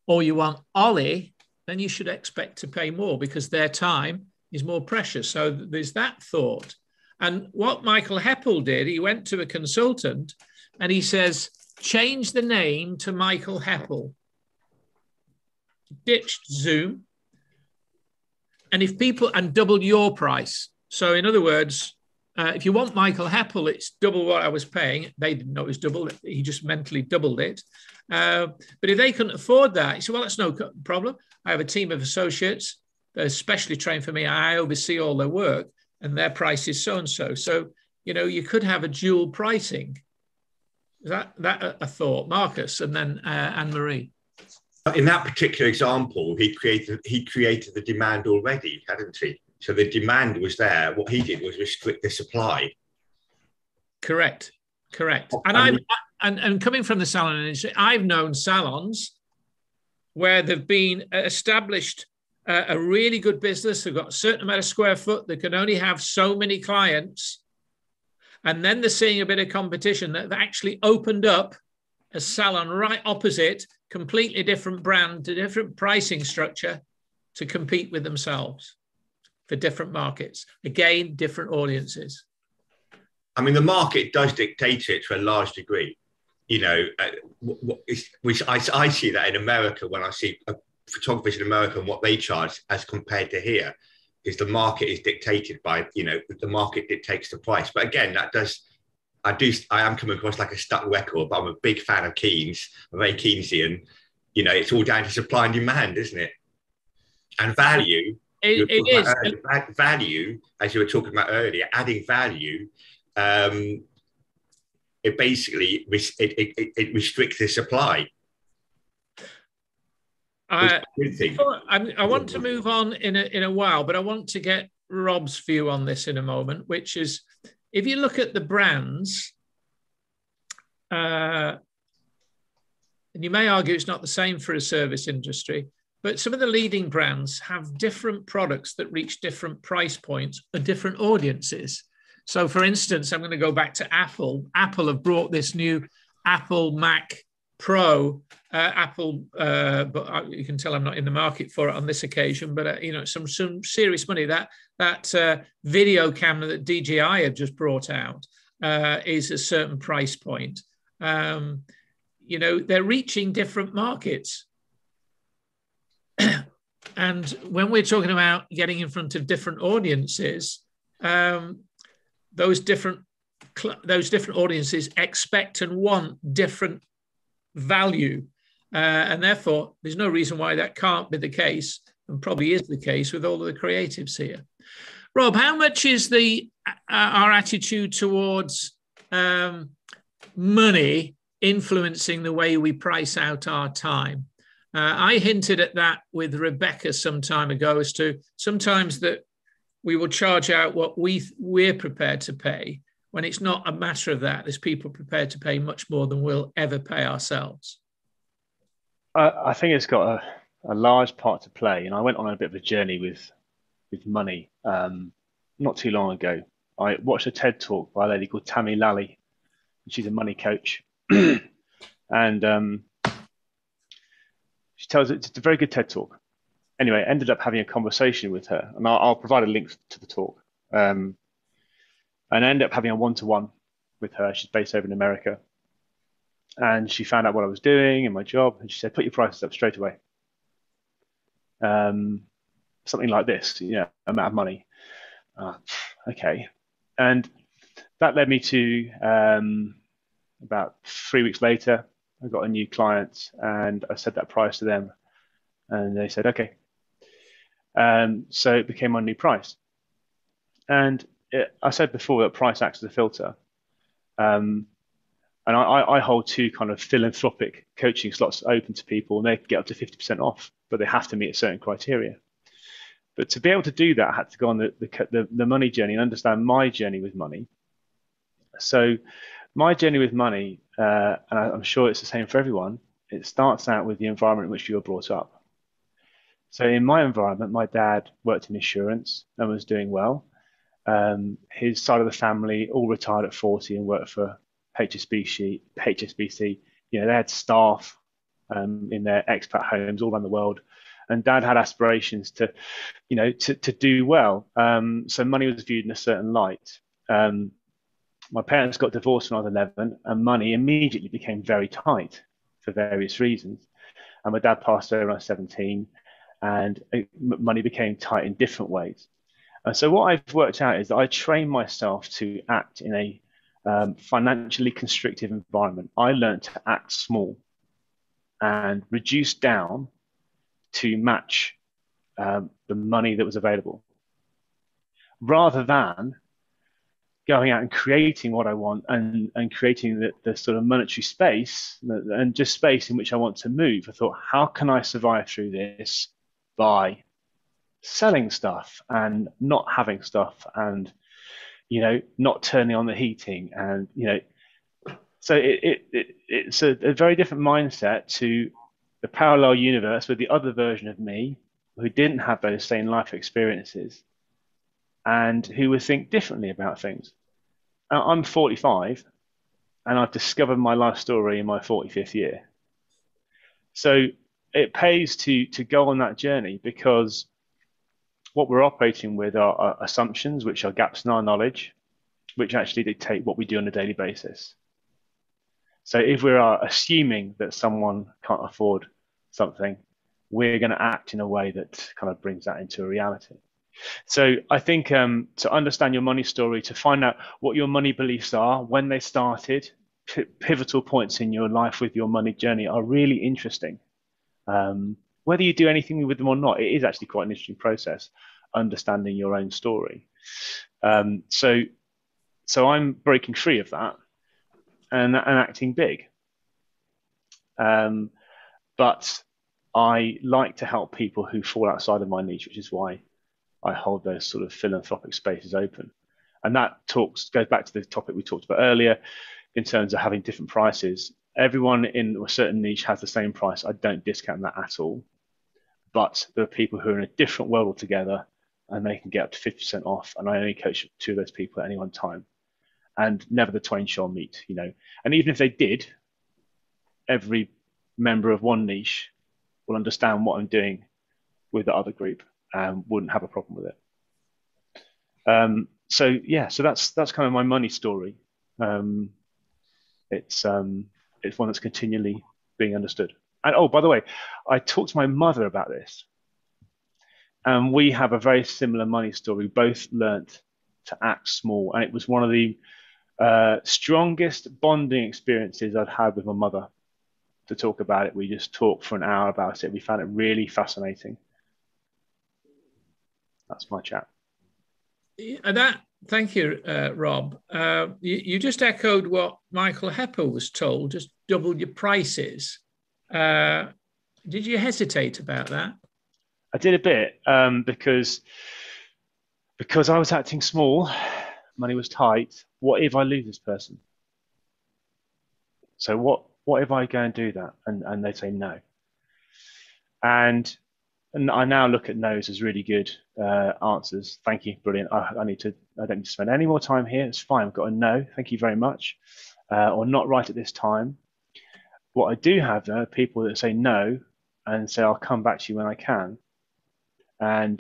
or you want Ollie, then you should expect to pay more because their time is more precious. So there's that thought. And what Michael Heppel did, he went to a consultant and he says, change the name to Michael Heppel. Ditched Zoom. And double your price. So in other words, if you want Michael Heppel, it's double what I was paying. They didn't know it was double. He just mentally doubled it. But if they couldn't afford that, he said, well, that's no problem. I have a team of associates that are specially trained for me. I oversee all their work, and their price is so-and-so. So, you could have a dual pricing. Is that a thought? Marcus, and then Anne-Marie. In that particular example, he created the demand already, hadn't he? So the demand was there. What he did was restrict the supply. Correct. And and coming from the salon industry, I've known salons where they've been established a really good business. They've got a certain amount of square foot. They can only have so many clients. And then they're seeing a bit of competition that they've actually opened up a salon right opposite, completely different brand, to different pricing structure to compete with themselves for different markets. Again, different audiences. I mean, the market does dictate it to a large degree, you know, which I see that in America when I see photographers in America and what they charge as compared to here, is the market is dictated by, you know, the market dictates the price. But again, I am coming across like a stuck record, but I'm a big fan of Keynes. I'm very Keynesian. You know, it's all down to supply and demand, isn't it? And value. It is. Value, as you were talking about earlier, adding value, it basically it restricts the supply. I want to move on in a while, but I want to get Rob's view on this in a moment, which is, if you look at the brands, and you may argue it's not the same for a service industry, but some of the leading brands have different products that reach different price points or different audiences. So for instance, I'm going to go back to Apple. Apple have brought this new Apple Mac Pro, but you can tell I'm not in the market for it on this occasion, but you know, some serious money. That video camera that DJI have just brought out is a certain price point. You know, they're reaching different markets. And when we're talking about getting in front of different audiences, those different audiences expect and want different value. And therefore, there's no reason why that can't be the case, and probably is the case with all of the creatives here. Rob, how much is our attitude towards money influencing the way we price out our time? I hinted at that with Rebecca some time ago, as to sometimes that we will charge out what we're prepared to pay, when it's not a matter of that. There's people prepared to pay much more than we'll ever pay ourselves. I think it's got a large part to play. And I went on a bit of a journey with money not too long ago. I watched a TED talk by a lady called Tammy Lally. She's a money coach. And she tells it's a very good TED talk. Anyway, I ended up having a conversation with her, and I'll provide a link to the talk. And I ended up having a one-to-one with her. She's based over in America. And she found out what I was doing and my job, and she said, put your prices up straight away. Something like this, you know, amount of money. Okay. And that led me to about 3 weeks later, I got a new client, and I said that price to them, and they said, okay. So it became my new price. And I said before that price acts as a filter. And I hold 2 kind of philanthropic coaching slots open to people, and they can get up to 50% off, but they have to meet a certain criteria. But to be able to do that, I had to go on the money journey and understand my journey with money. So my journey with money, and I'm sure it's the same for everyone, it starts out with the environment in which you were brought up. So in my environment, my dad worked in insurance and was doing well. His side of the family all retired at 40 and worked for HSBC. You know, they had staff in their expat homes all around the world. And Dad had aspirations to, you know, to do well. So money was viewed in a certain light. My parents got divorced when I was 11, and money immediately became very tight for various reasons. And my dad passed away when I was 17, and money became tight in different ways. And so what I've worked out is that I train myself to act in a financially constrictive environment. I learned to act small and reduce down to match the money that was available, rather than going out and creating what I want and creating the sort of monetary space and just space in which I want to move. I thought, how can I survive through this by selling stuff and not having stuff, and not turning on the heating, and so it's a very different mindset to the parallel universe with the other version of me who didn't have those same life experiences and who would think differently about things. I'm 45 and I've discovered my life story in my 45th year. So it pays to go on that journey, because what we're operating with are assumptions, which are gaps in our knowledge, which actually dictate what we do on a daily basis. So if we are assuming that someone can't afford something, we're going to act in a way that kind of brings that into a reality. So I think to understand your money story, to find out what your money beliefs are, when they started, pivotal points in your life with your money journey are really interesting. Whether you do anything with them or not, it is actually quite an interesting process, understanding your own story. So I'm breaking free of that and acting big. But I like to help people who fall outside of my niche, which is why I hold those sort of philanthropic spaces open. And that goes back to the topic we talked about earlier in terms of having different prices. Everyone in a certain niche has the same price. I don't discount that at all. But there are people who are in a different world altogether, and they can get up to 50% off. And I only coach 2 of those people at any one time. And never the twain shall meet, And even if they did, every member of one niche will understand what I'm doing with the other group and wouldn't have a problem with it. So that's kind of my money story. It's one that's continually being understood. And oh, by the way, I talked to my mother about this, and we have a very similar money story. We both learnt to act small, and it was one of the strongest bonding experiences I'd had with my mother to talk about it. We just talked for an hour about it. We found it really fascinating. That's my chat. Thank you, Rob. You just echoed what Michael Hepper was told, just double your prices. Did you hesitate about that? I did a bit because I was acting small, money was tight. What if I lose this person? So what if I go and do that? And they say no. And I now look at no's as really good answers. Thank you, brilliant. I don't need to spend any more time here. It's fine. I've got a no. Thank you very much. Or not right at this time. What I do have, though, are people that say no and say, I'll come back to you when I can. And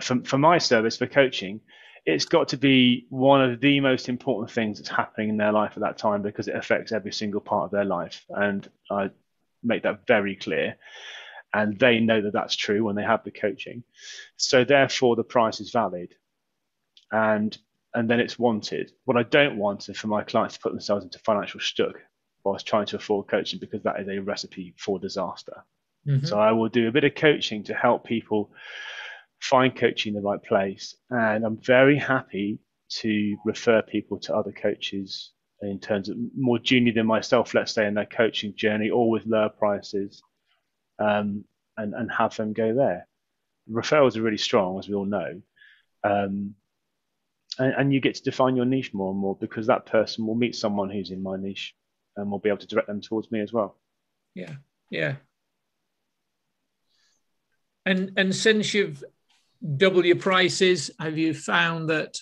for my service, for coaching, it's got to be one of the most important things that's happening in their life at that time, because it affects every single part of their life. And I make that very clear. And they know that that's true when they have the coaching. So therefore, the price is valid. And then it's wanted. What I don't want is for my clients to put themselves into financial stuck whilst trying to afford coaching, because that is a recipe for disaster. Mm-hmm. So I will do a bit of coaching to help people find coaching in the right place. And I'm very happy to refer people to other coaches in terms of more junior than myself, let's say, in their coaching journey, or with lower prices, and have them go there. Referrals are really strong, as we all know. And you get to define your niche more and more, because that person will meet someone who's in my niche and will be able to direct them towards me as well. Yeah, yeah. And since you've doubled your prices, have you found that,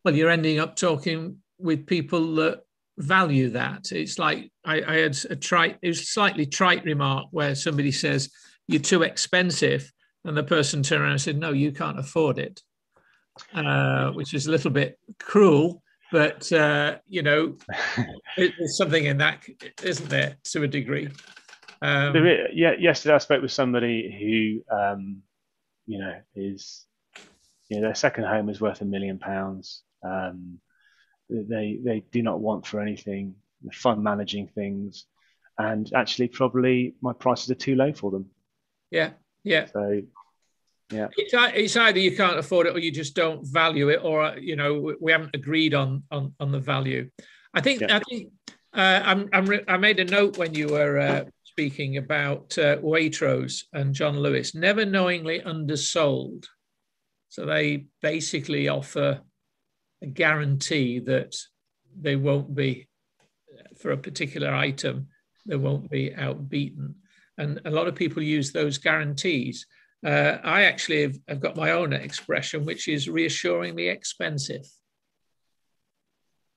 well, you're ending up talking with people that value that? It's like I had it was a slightly trite remark where somebody says, you're too expensive, and the person turned around and said, no, you can't afford it, which is a little bit cruel, but there's something in that, isn't there, to a degree? Yesterday I spoke with somebody who is, their second home is worth £1 million. They do not want for anything, fund managing things, and actually probably my prices are too low for them. Yeah. So, yeah. It's either you can't afford it or you just don't value it, or we haven't agreed on the value. I think I made a note when you were speaking about Waitrose and John Lewis, never knowingly undersold. So they basically offer a guarantee that they won't be, for a particular item, they won't be outbeaten. And a lot of people use those guarantees. I actually have got my own expression, which is reassuringly expensive,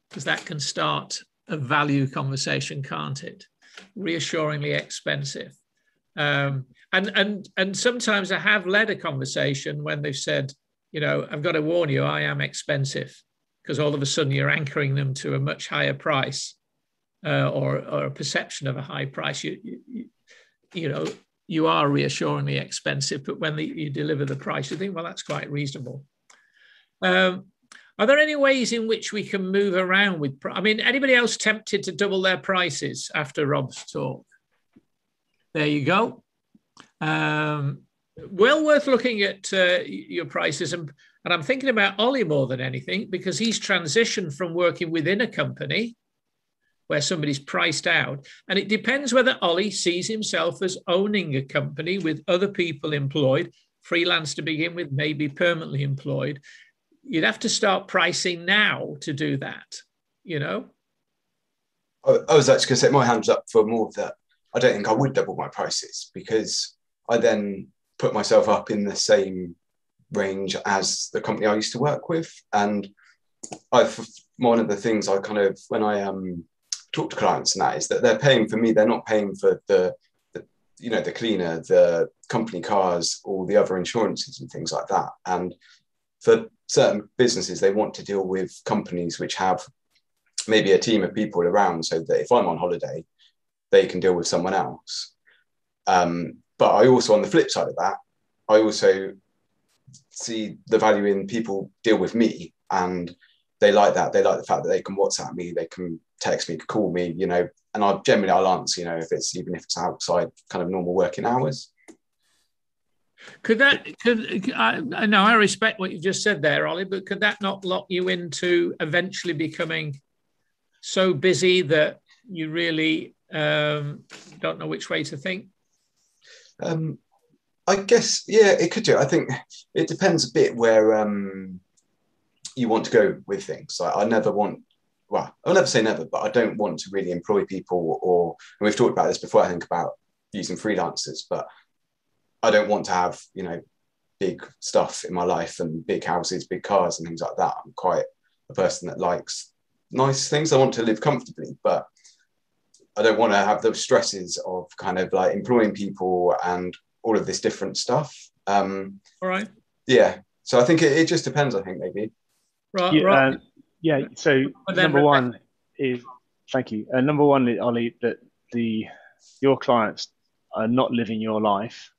because that can start a value conversation, can't it? Reassuringly expensive. And sometimes I have led a conversation when they've said, you know, I've got to warn you, I am expensive, because all of a sudden you're anchoring them to a much higher price or a perception of a high price. You know, you are reassuringly expensive, but when you deliver the price, you think, well, that's quite reasonable. Are there any ways in which we can move around with, I mean, anybody else tempted to double their prices after Rob's talk? There you go. Well worth looking at your prices. And I'm thinking about Ollie more than anything, because he's transitioned from working within a company where somebody's priced out. And it depends whether Ollie sees himself as owning a company with other people employed, freelance to begin with, maybe permanently employed. You'd have to start pricing now to do that, you know? I was actually going to set my hands up for more of that. I don't think I would double my prices, because I then put myself up in the same range as the company I used to work with. And one of the things I kind of, when I talk to clients and that, is that they're paying for me. They're not paying for the you know, the cleaner, the company cars, all the other insurances and things like that. And for certain businesses, they want to deal with companies which have maybe a team of people around, so that if I'm on holiday, they can deal with someone else. But I also, on the flip side of that, I also see the value in people deal with me, and they like that. They like the fact that they can WhatsApp me, they can text me, call me, you know, and I'll answer, you know, even if it's outside kind of normal working hours. I know I respect what you just said there, Ollie, but could that not lock you into eventually becoming so busy that you really don't know which way to think? I guess, yeah, it could do. I think it depends a bit where you want to go with things. Like, I'll never say never, but I don't want to really employ people, and we've talked about this before, I think, about using freelancers, but I don't want to have, you know, big stuff in my life and big houses, big cars and things like that. I'm quite a person that likes nice things. I want to live comfortably, but I don't want to have the stresses of kind of like employing people and all of this different stuff. All right. Yeah. So I think it just depends, I think, maybe. Right. Yeah. So number one is, thank you. Number one, Ollie, that your clients are not living your life.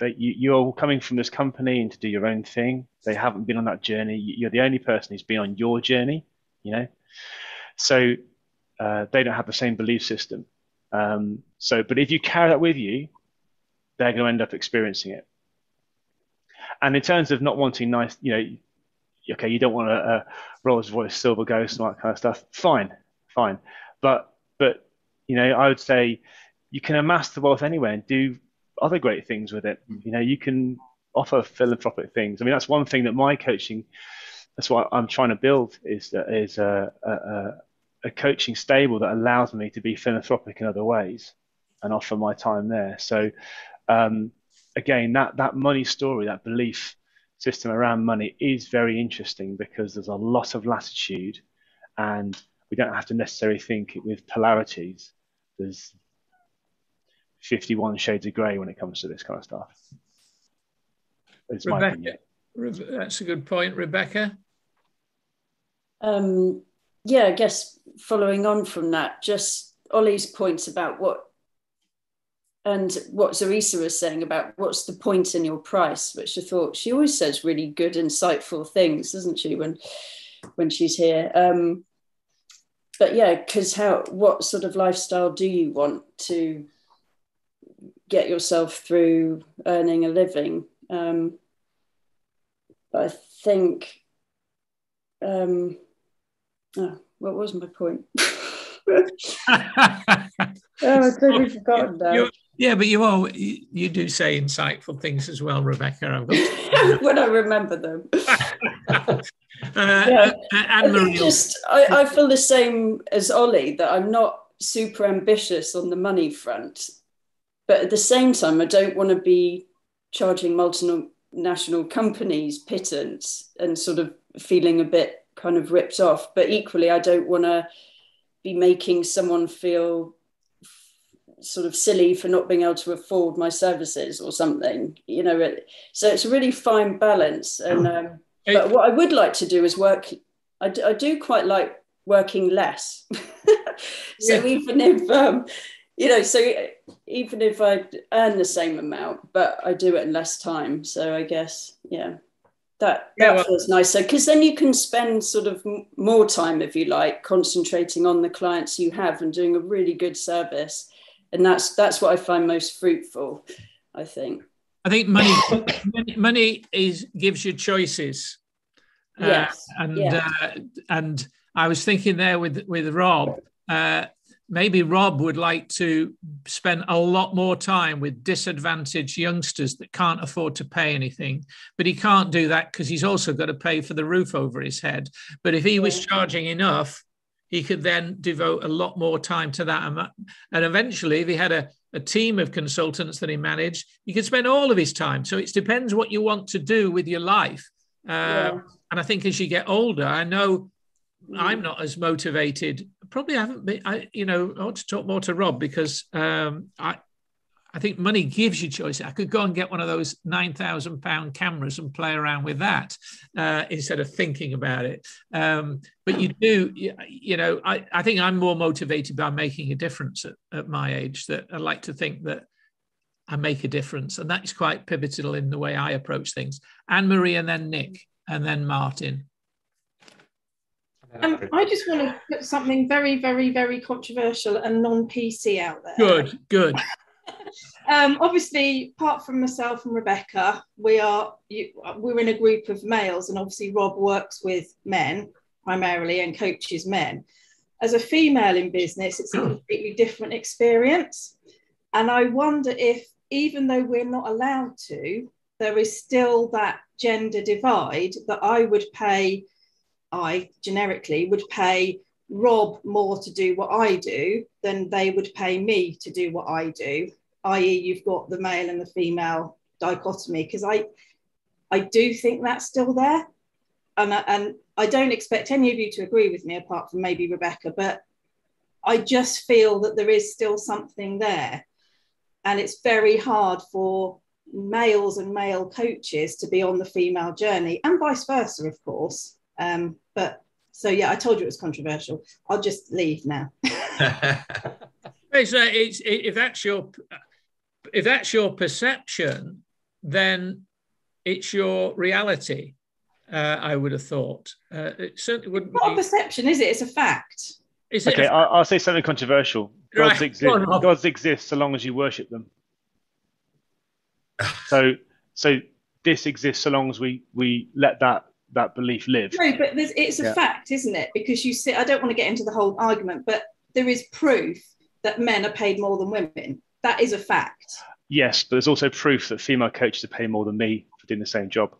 You're coming from this company and to do your own thing. They haven't been on that journey. You're the only person who's been on your journey, you know. So they don't have the same belief system. But if you carry that with you, they're going to end up experiencing it. And in terms of not wanting nice, you know, okay, you don't want a Rolls Royce Silver Ghost and all that kind of stuff. Fine. But you know, I would say you can amass the wealth anyway and do other great things with it. You know, you can offer philanthropic things. I mean, that's one thing that my coaching, that's what I'm trying to build, is a coaching stable that allows me to be philanthropic in other ways and offer my time there. So again, that money story, that belief system around money is very interesting, because there's a lot of latitude and we don't have to necessarily think it with polarities. There's 51 shades of grey when it comes to this kind of stuff. It's my opinion. That's a good point. Rebecca? Yeah, I guess following on from that, just Ollie's points about what Zarisa was saying about what's the point in your price, which I thought she always says really good, insightful things, doesn't she, when she's here? But yeah, because what sort of lifestyle do you want to get yourself through earning a living? But I think, what was my point? Oh, I've totally forgotten that. Yeah, but you do say insightful things as well, Rebecca. I've got when I remember them. Anne-Marie. I feel the same as Ollie, that I'm not super ambitious on the money front, but at the same time, I don't want to be charging multinational companies pittance and sort of feeling a bit kind of ripped off. But equally, I don't want to be making someone feel sort of silly for not being able to afford my services or something, you know. So it's a really fine balance. And but what I would like to do is work. I do quite like working less. So even if you know, so even if I earn the same amount, but I do it in less time. So I guess that feels nicer, because then you can spend sort of more time, if you like, concentrating on the clients you have and doing a really good service. And that's what I find most fruitful, I think. I think money gives you choices. Yes. And I was thinking there with Rob, maybe Rob would like to spend a lot more time with disadvantaged youngsters that can't afford to pay anything, but he can't do that because he's also got to pay for the roof over his head. But if he was charging enough, he could then devote a lot more time to that. And eventually, if he had a team of consultants that he managed, he could spend all of his time. So it depends what you want to do with your life. And I think as you get older, I know I'm not as motivated. Probably haven't been. I want to talk more to Rob, because I think money gives you choice. I could go and get one of those £9,000 cameras and play around with that instead of thinking about it. But you do, I think I'm more motivated by making a difference at my age. That I like to think that I make a difference, and that is quite pivotal in the way I approach things. Anne-Marie, and then Nick, and then Martin. I just want to put something very, very, very controversial and non-PC out there. Good. Obviously, apart from myself and Rebecca, we're in a group of males, and obviously Rob works with men primarily and coaches men. As a female in business, it's a completely different experience. And I wonder if, even though we're not allowed to, there is still that gender divide, that I generically would pay Rob more to do what I do than they would pay me to do what I do, i.e. you've got the male and the female dichotomy, because I do think that's still there. And I don't expect any of you to agree with me, apart from maybe Rebecca, but I just feel that there is still something there. And it's very hard for males and male coaches to be on the female journey, and vice versa, of course. But so, I told you it was controversial. I'll just leave now. If that's your perception, then it's your reality. I would have thought. It certainly wouldn't. It's not a perception, is it? It's a fact. I'll say something controversial. Gods exist so long as you worship them. So this exists so long as we let that belief live. No, but it's a fact, isn't it? Because I don't want to get into the whole argument, but there is proof that men are paid more than women. That is a fact. Yes, but there's also proof that female coaches are paid more than me for doing the same job.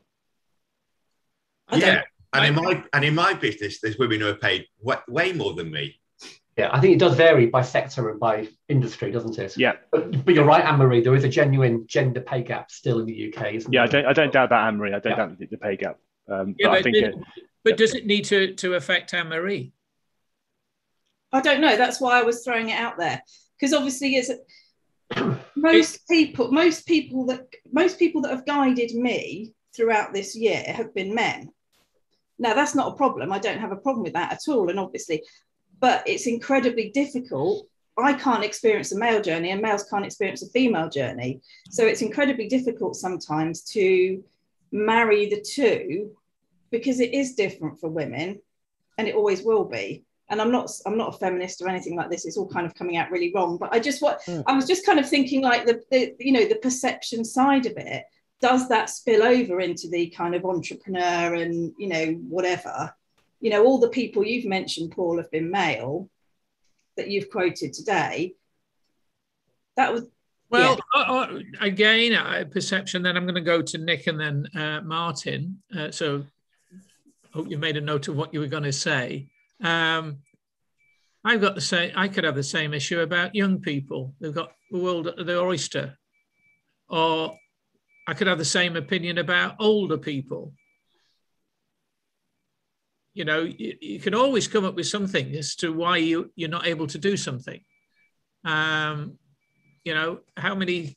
Yeah, and in my business, there's women who are paid way more than me. Yeah, I think it does vary by sector and by industry, doesn't it? Yeah. But you're right, Anne-Marie, there is a genuine gender pay gap still in the UK, isn't there? I don't doubt that, Anne-Marie. I don't doubt the pay gap. But does it need to affect Anne-Marie? I don't know. That's why I was throwing it out there, because obviously, most people that have guided me throughout this year have been men. Now, that's not a problem. I don't have a problem with that at all. And obviously, but it's incredibly difficult. I can't experience a male journey, and males can't experience a female journey. So it's incredibly difficult sometimes to marry the two, because it is different for women, and it always will be. And I'm not a feminist or anything like this. It's all kind of coming out really wrong. But I was just kind of thinking, like, the perception side of it. Does that spill over into the kind of entrepreneur and, whatever? All the people you've mentioned, Paul, have been male that you've quoted today. That was well, again, perception. Then I'm going to go to Nick and then Martin. So, hope you made a note of what you were going to say. I've got the same. I could have the same issue about young people. They've got the world at the oyster, or I could have the same opinion about older people. You know, you can always come up with something as to why you're not able to do something. You know, how many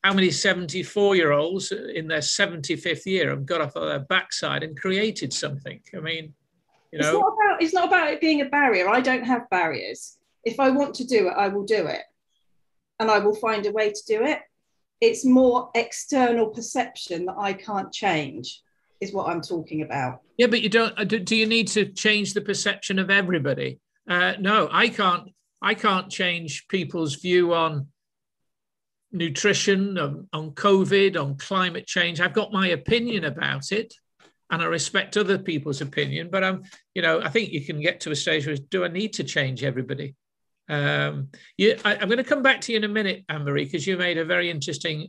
74-year-olds in their 75th year have got off of their backside and created something? I mean, you know, it's not about it being a barrier. I don't have barriers. If I want to do it, I will do it, and I will find a way to do it. It's more external perception that I can't change, is what I'm talking about. Yeah, but you don't. Do you need to change the perception of everybody? No, I can't. I can't change people's view on nutrition, on COVID, on climate change. I've got my opinion about it, and I respect other people's opinion. But you know, I think you can get to a stage where, do I need to change everybody? I'm going to come back to you in a minute, Anne-Marie, because you made a very interesting,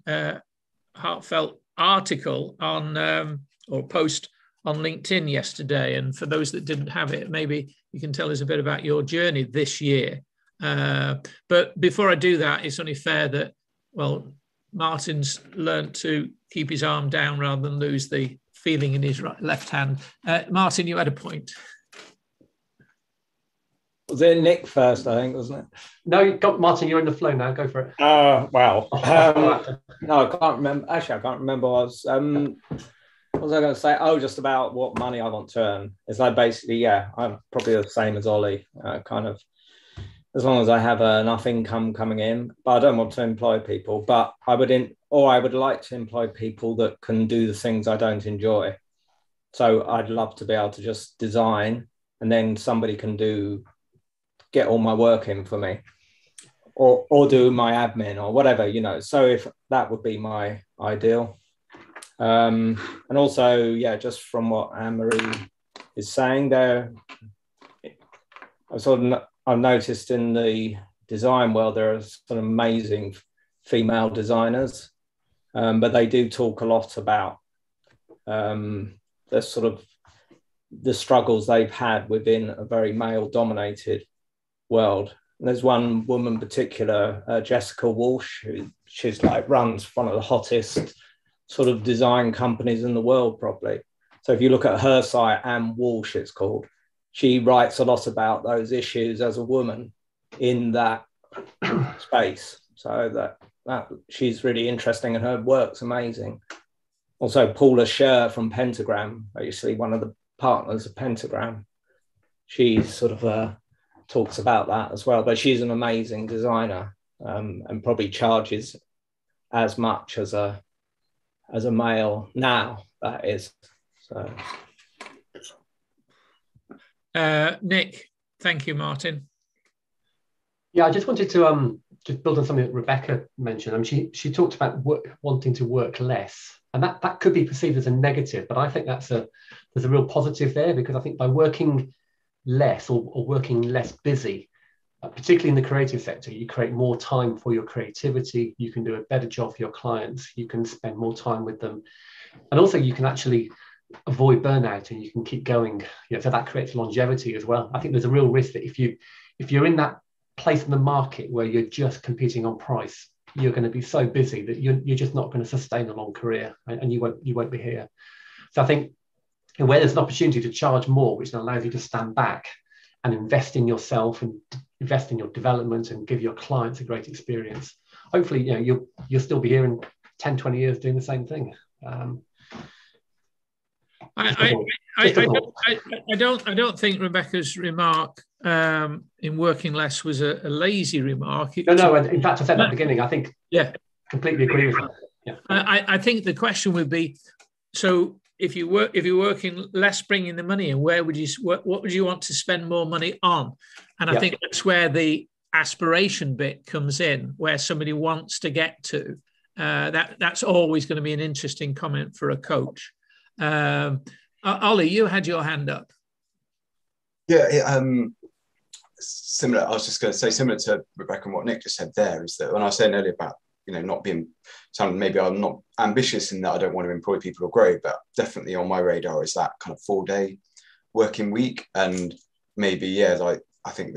heartfelt article on or post on LinkedIn yesterday. And for those that didn't have it, maybe you can tell us a bit about your journey this year. But before I do that, it's only fair that, well, Martin's learned to keep his arm down rather than lose the feeling in his left hand. Martin, you had a point. Was it Nick first, I think, wasn't it? No, Martin, you're in the flow now. Go for it. Wow. No, I can't remember. Actually, I can't remember. What was I going to say? Oh, just about what money I want to earn. It's like basically, yeah, I'm probably the same as Ollie, kind of, as long as I have enough income coming in. But I don't want to employ people. But I would like to employ people that can do the things I don't enjoy. So I'd love to be able to just design, and then somebody can get all my work in for me, or do my admin or whatever, you know. So if that would be my ideal. And also, yeah, just from what Anne-Marie is saying there, I've noticed in the design world, there are some amazing female designers, but they do talk a lot about the struggles they've had within a very male-dominated world. And there's one woman in particular, Jessica Walsh, she's like runs one of the hottest sort of design companies in the world, probably. So if you look at her site, Anne Walsh it's called, she writes a lot about those issues as a woman in that space. So that she's really interesting, and her work's amazing. Also, Paula Scher from Pentagram, obviously one of the partners of Pentagram, she's sort of talks about that as well. But she's an amazing designer, and probably charges as much as a male now, that is. So Nick, thank you, Martin. Yeah, I just wanted to just build on something that Rebecca mentioned. I mean, she talked about wanting to work less, and that could be perceived as a negative, but I think there's a real positive there, because I think by working less or working less busy, particularly in the creative sector, you create more time for your creativity. You can do a better job for your clients. You can spend more time with them, and also you can actually avoid burnout, and you can keep going. You know, so that creates longevity as well. I think there's a real risk that if you're in that place in the market where you're just competing on price, you're going to be so busy that you're just not going to sustain a long career, and you won't be here. So I think where there's an opportunity to charge more, which allows you to stand back and invest in yourself and invest in your development and give your clients a great experience, hopefully, you know, you'll still be here in 10, 20 years doing the same thing. I don't think Rebecca's remark in working less was a lazy remark. No. In fact, I said at the beginning. I think. Yeah, completely agree with that. Yeah. I think the question would be: so if you're working less, bringing the money in, what would you want to spend more money on? And I think that's where the aspiration bit comes in, where somebody wants to get to. That's always going to be an interesting comment for a coach. Ollie, you had your hand up. Yeah. similar. I was just going to say, similar to Rebecca and what Nick just said there, is that when I was saying earlier about, not being someone, maybe I'm not ambitious in that I don't want to employ people or grow, but definitely on my radar is that kind of 4-day working week. And maybe, I think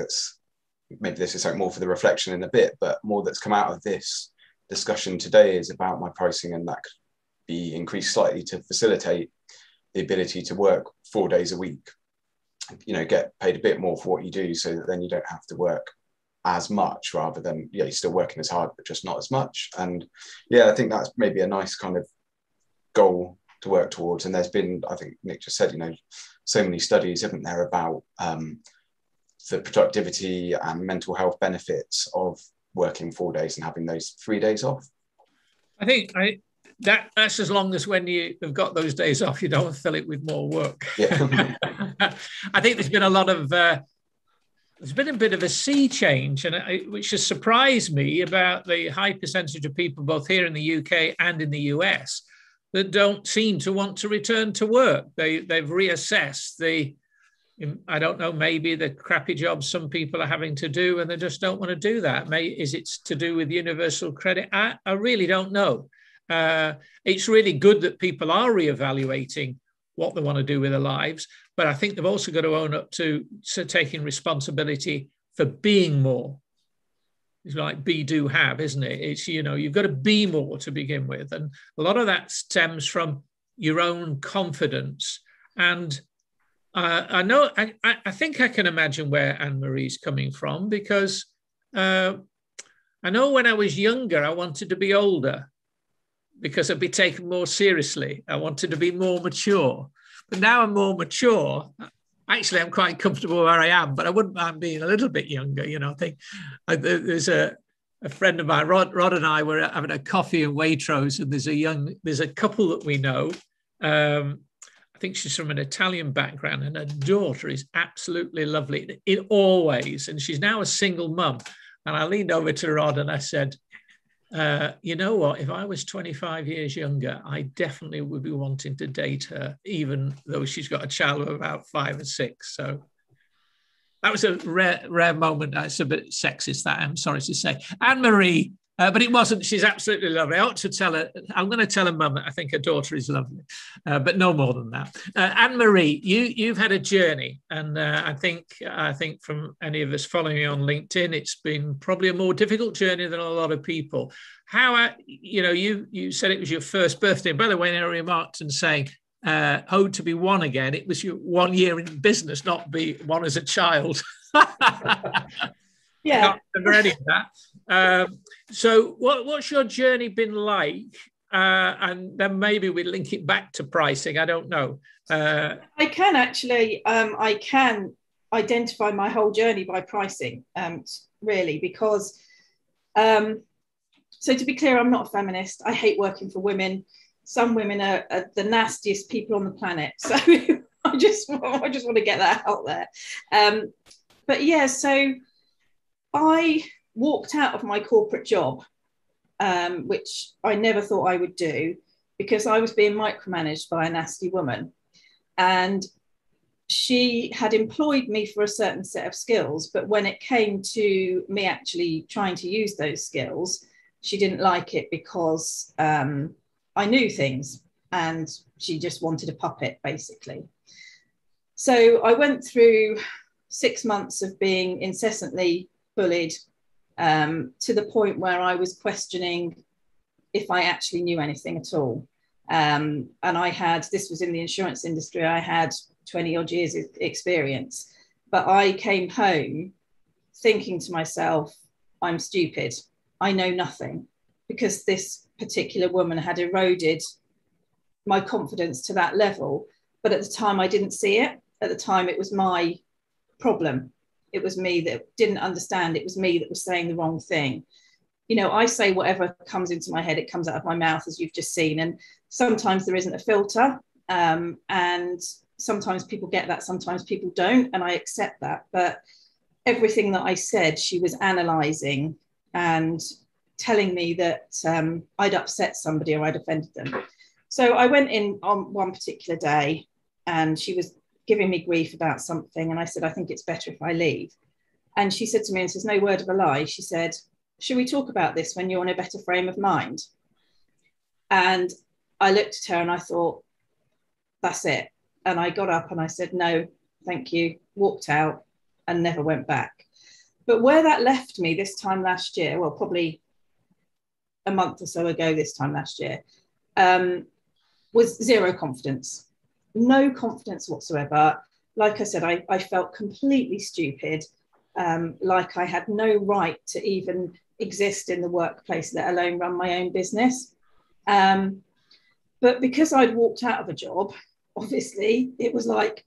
maybe this is something more for the reflection in a bit, but more that's come out of this discussion today is about my pricing, and that could be increased slightly to facilitate the ability to work 4 days a week, get paid a bit more for what you do, so that then you don't have to work as much, rather than you're still working as hard but just not as much. And I think that's maybe a nice kind of goal to work towards. And there's been, I think Nick just said, so many studies, haven't there, about the productivity and mental health benefits of working 4 days and having those 3 days off. I think that's as long as when you have got those days off, you don't fill it with more work. Yeah. I think there's been a lot of there's been a bit of a sea change, and which has surprised me about the high percentage of people, both here in the UK and in the US, that don't seem to want to return to work. They've reassessed I don't know, maybe the crappy jobs some people are having to do, and they just don't want to do that. Is it to do with universal credit? I really don't know. It's really good that people are reevaluating what they want to do with their lives, but I think they've also got to own up to taking responsibility for being more. It's like be, do, have, isn't it? It's, you've got to be more to begin with. And a lot of that stems from your own confidence. And I think I can imagine where Anne-Marie's coming from, because I know when I was younger, I wanted to be older because I'd be taken more seriously. I wanted to be more mature. But now I'm more mature. Actually, I'm quite comfortable where I am, but I wouldn't mind being a little bit younger. I think there's a friend of mine, Rod and I were having a coffee in Waitrose, and there's a couple that we know. I think she's from an Italian background, and her daughter is absolutely lovely and she's now a single mum. And I leaned over to Rod and I said, you know what, if I was 25 years younger, I definitely would be wanting to date her, even though she's got a child of about 5 or 6. So that was a rare moment. It's a bit sexist, that, I'm sorry to say. Anne-Marie, but it wasn't. She's absolutely lovely. I ought to tell her. I'm going to tell her mum that I think her daughter is lovely, but no more than that. Anne-Marie, you've had a journey, and I think from any of us following you on LinkedIn, it's been probably a more difficult journey than a lot of people. How you said it was your first birthday. By the way, I remarked and saying, "Oh, to be one again." It was your 1 year in business, not be one as a child. Yeah. Not any of that. So what's your journey been like? And then maybe we link it back to pricing. I don't know. I can actually, I can identify my whole journey by pricing, really, because, so to be clear, I'm not a feminist. I hate working for women. Some women are the nastiest people on the planet. So I just want to get that out there. But yeah, so I walked out of my corporate job, which I never thought I would do, because I was being micromanaged by a nasty woman. And she had employed me for a certain set of skills, but when it came to me actually trying to use those skills, she didn't like it because I knew things, and she just wanted a puppet, basically. So I went through 6 months of being incessantly bullied, to the point where I was questioning if I actually knew anything at all. And this was in the insurance industry, I had 20 odd years experience, but I came home thinking to myself, I'm stupid, I know nothing, because this particular woman had eroded my confidence to that level. But at the time I didn't see it. At the time it was my problem. It was me that didn't understand. It was me that was saying the wrong thing. I say whatever comes into my head, it comes out of my mouth, as you've just seen. And sometimes there isn't a filter. And sometimes people get that, sometimes people don't. And I accept that. But everything that I said, she was analysing and telling me that I'd upset somebody or I'd offended them. So I went in on one particular day, and she was giving me grief about something, and I said, I think it's better if I leave. And she said to me, and says no word of a lie, she said, should we talk about this when you're in a better frame of mind? And I looked at her and I thought, that's it. And I got up and I said, no, thank you, walked out and never went back. But where that left me this time last year, well, probably a month or so ago this time last year, was zero confidence, no confidence whatsoever. Like I said, I felt completely stupid, like I had no right to even exist in the workplace, let alone run my own business. But because I'd walked out of a job, obviously it was like,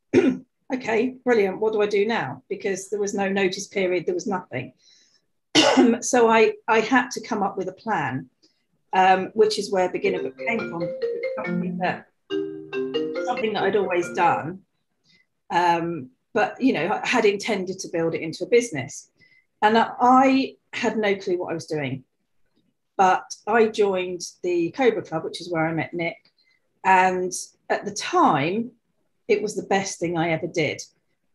okay, brilliant, what do I do now? Because there was no notice period, there was nothing. So I had to come up with a plan, which is where Beginner Book came from. Something that I'd always done, but you know, I had intended to build it into a business. And I had no clue what I was doing. But I joined the Cobra Club, which is where I met Nick. And at the time, it was the best thing I ever did.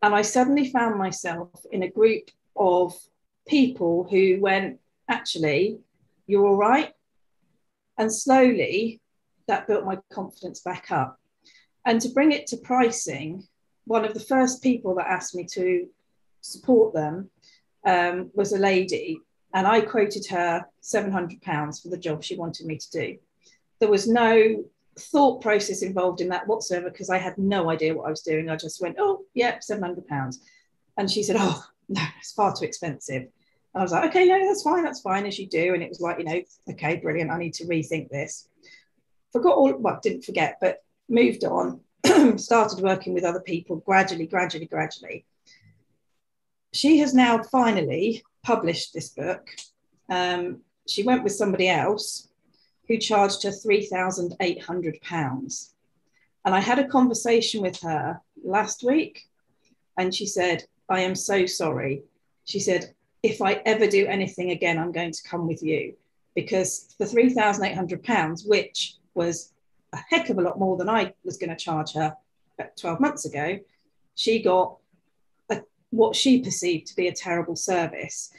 And I suddenly found myself in a group of people who went, actually, you're all right. And slowly, that built my confidence back up. And to bring it to pricing, one of the first people that asked me to support them was a lady. And I quoted her £700 for the job she wanted me to do. There was no thought process involved in that whatsoever, because I had no idea what I was doing. I just went, oh, yeah, £700. And she said, oh, no, it's far too expensive. And I was like, okay, no, that's fine, as you do. And it was like, you know, okay, brilliant, I need to rethink this. Didn't forget, but moved on, started working with other people gradually. She has now finally published this book. She went with somebody else who charged her £3,800. And I had a conversation with her last week, and she said, I am so sorry. She said, if I ever do anything again, I'm going to come with you, because for £3,800, which was a heck of a lot more than I was going to charge her 12 months ago, she got what she perceived to be a terrible service.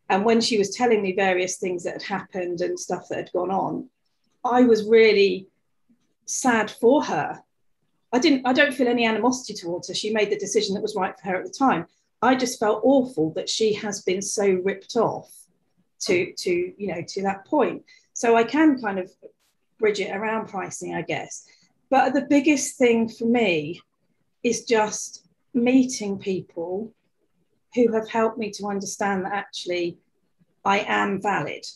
And when she was telling me various things that had happened and stuff that had gone on, I was really sad for her. I don't feel any animosity towards her. She made the decision that was right for her at the time. I just felt awful that she has been so ripped off to that point. So I can kind of bridge it around pricing, I guess. But the biggest thing for me is just meeting people who have helped me to understand that actually I am valid,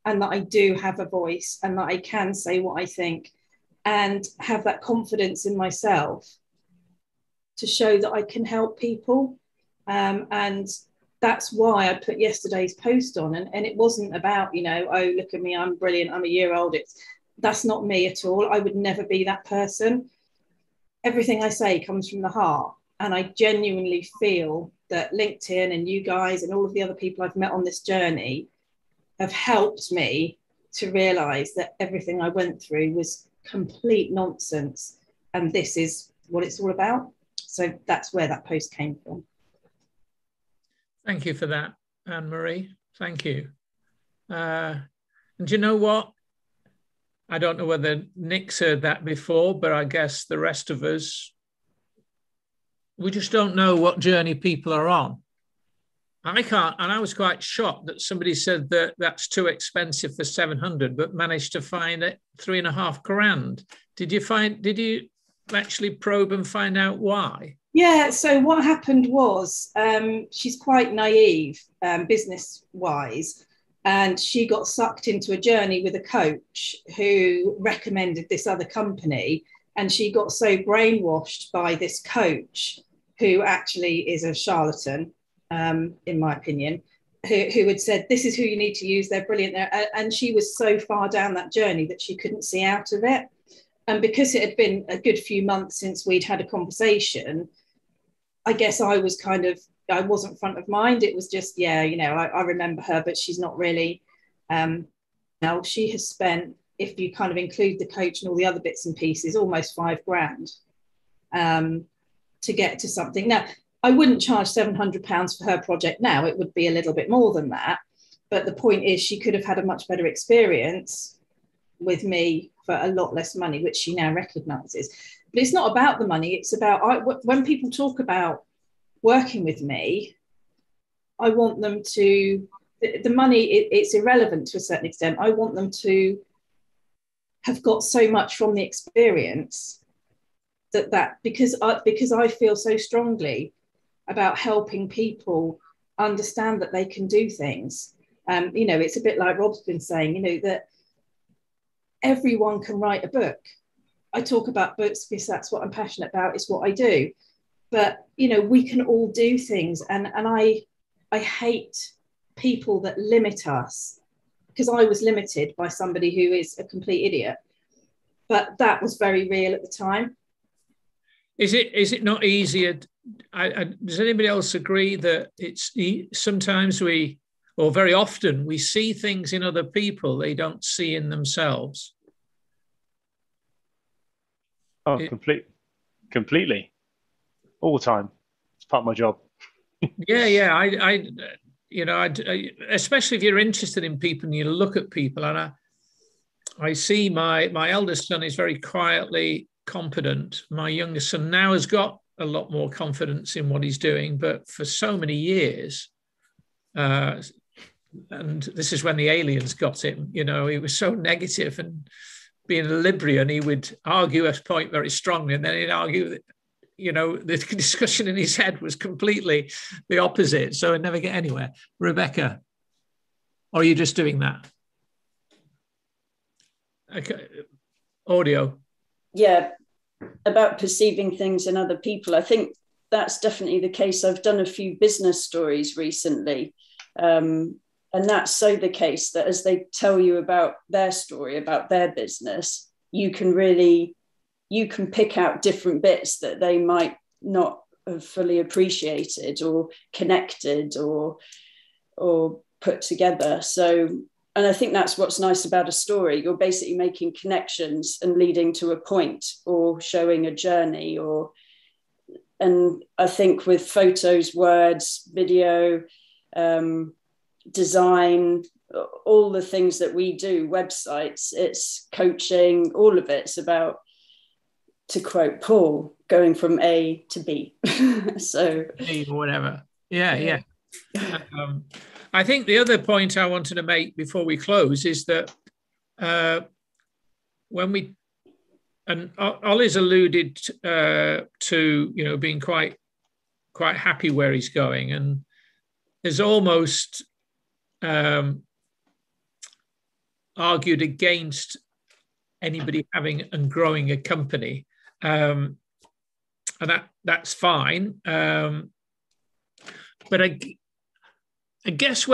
and that I do have a voice, and that I can say what I think, and have that confidence in myself to show that I can help people. And that's why I put yesterday's post on. And it wasn't about, you know, oh, look at me, I'm brilliant, I'm a year old. That's not me at all. I would never be that person. Everything I say comes from the heart. And I genuinely feel that LinkedIn and you guys and all of the other people I've met on this journey have helped me to realize that everything I went through was complete nonsense. And this is what it's all about. So that's where that post came from. Thank you for that, Anne-Marie. Thank you. And you know what? I don't know whether Nick's heard that before, but I guess the rest of us, we just don't know what journey people are on. I can't, and I was quite shocked that somebody said that that's too expensive for 700, but managed to find it $3.5 grand. Did you actually probe and find out why? Yeah, so what happened was she's quite naive business-wise, and she got sucked into a journey with a coach who recommended this other company, and she got so brainwashed by this coach, who actually is a charlatan, in my opinion, who had said, this is who you need to use, they're brilliant. And she was so far down that journey that she couldn't see out of it. And because it had been a good few months since we'd had a conversation, I guess I wasn't front of mind. It was just, yeah, you know, I remember her, but she's not really, now she has spent, if you kind of include the coach and all the other bits and pieces, almost $5 grand to get to something. Now, I wouldn't charge £700 for her project now. It would be a little bit more than that. But the point is, she could have had a much better experience with me for a lot less money, which she now recognises. But it's not about the money. It's about, when people talk about working with me, I want them to, the money, it's irrelevant to a certain extent. I want them to have got so much from the experience because I feel so strongly about helping people understand that they can do things. You know, it's a bit like Rob's been saying, you know, that everyone can write a book. I talk about books because that's what I'm passionate about. It's what I do. But, you know, we can all do things. And I hate people that limit us, because I was limited by somebody who is a complete idiot. But that was very real at the time. Is it not easier? Does anybody else agree that it's sometimes or very often we see things in other people they don't see in themselves? Oh, completely. All the time. It's part of my job. Yeah. I especially if you're interested in people and you look at people, and I see my eldest son is very quietly competent. My youngest son now has got a lot more confidence in what he's doing, but for so many years, and this is when the aliens got him, you know, he was so negative, and being a Librian, he would argue a point very strongly, and then he'd argue that, you know, the discussion in his head was completely the opposite. So I'd never get anywhere. Rebecca, or are you just doing that? Okay. Audio. Yeah, about perceiving things in other people. I think that's definitely the case. I've done a few business stories recently. And that's so the case that as they tell you about their story, about their business, you can pick out different bits that they might not have fully appreciated or connected or put together. So, and I think that's what's nice about a story. You're basically making connections and leading to a point or showing a journey and I think with photos, words, video, design, all the things that we do, websites, it's coaching, all of it's about, to quote Paul, going from A to B. So whatever. Yeah. I think the other point I wanted to make before we close is that and Ollie's alluded to, you know, being quite happy where he's going, and is almost argued against anybody having and growing a company, and that's fine. But I guess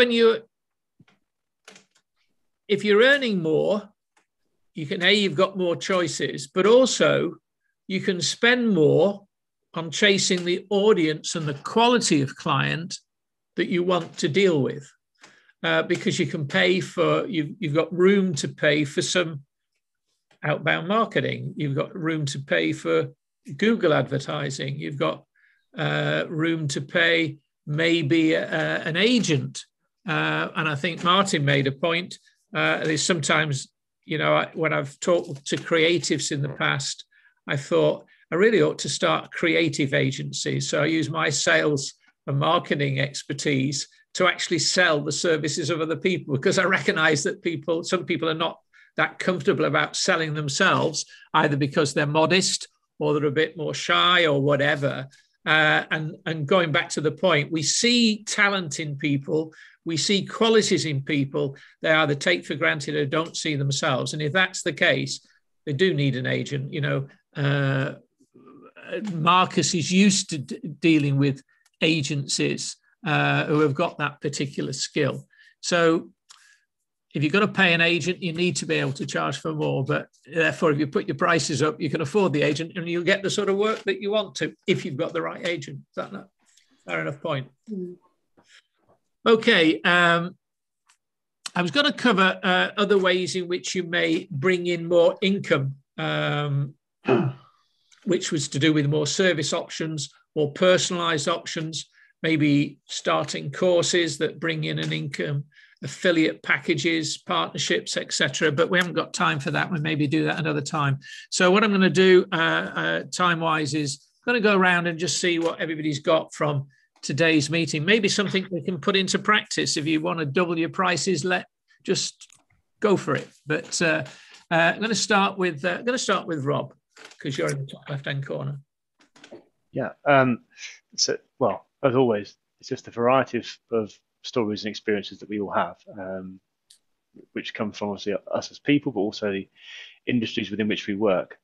if you're earning more, you've got more choices, but also you can spend more on chasing the audience and the quality of client that you want to deal with, because you can pay for, you've got room to pay for some outbound marketing. You've got room to pay for Google advertising. You've got room to pay maybe an agent. And I think Martin made a point. There's sometimes, you know, when I've talked to creatives in the past, I thought I really ought to start creative agencies. So I use my sales and marketing expertise to actually sell the services of other people, because I recognize that some people are not that comfortable about selling themselves, either because they're modest or they're a bit more shy or whatever. And going back to the point, we see talent in people, we see qualities in people, they either take for granted or don't see themselves. And if that's the case, they do need an agent. You know, Marcus is used to dealing with agencies who have got that particular skill. So if you've got to pay an agent, you need to be able to charge for more. But therefore, if you put your prices up, you can afford the agent and you'll get the sort of work that you want to, if you've got the right agent. Is that not fair enough point? Okay. I was going to cover other ways in which you may bring in more income, which was to do with more service options more personalized options, maybe starting courses that bring in an income, affiliate packages, partnerships, etc. But we haven't got time for that. We'll maybe do that another time. So what I'm going to do time-wise is I'm going to go around and just see what everybody's got from today's meeting. Maybe something we can put into practice. If you want to double your prices, just go for it. But I'm going to start with Rob, because you're in the top left-hand corner. Yeah. So, well, as always, it's just a variety of stories and experiences that we all have, which come from obviously us as people, but also the industries within which we work.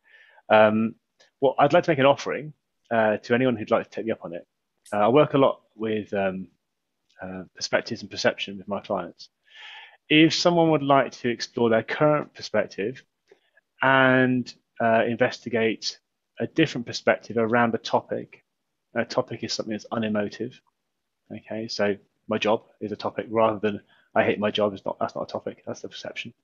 Well, I'd like to make an offering to anyone who'd like to take me up on it. I work a lot with perspectives and perception with my clients. If someone would like to explore their current perspective and investigate a different perspective around a topic is something that's unemotive. Okay, so my job is a topic rather than I hate my job. That's not a topic. That's the perception.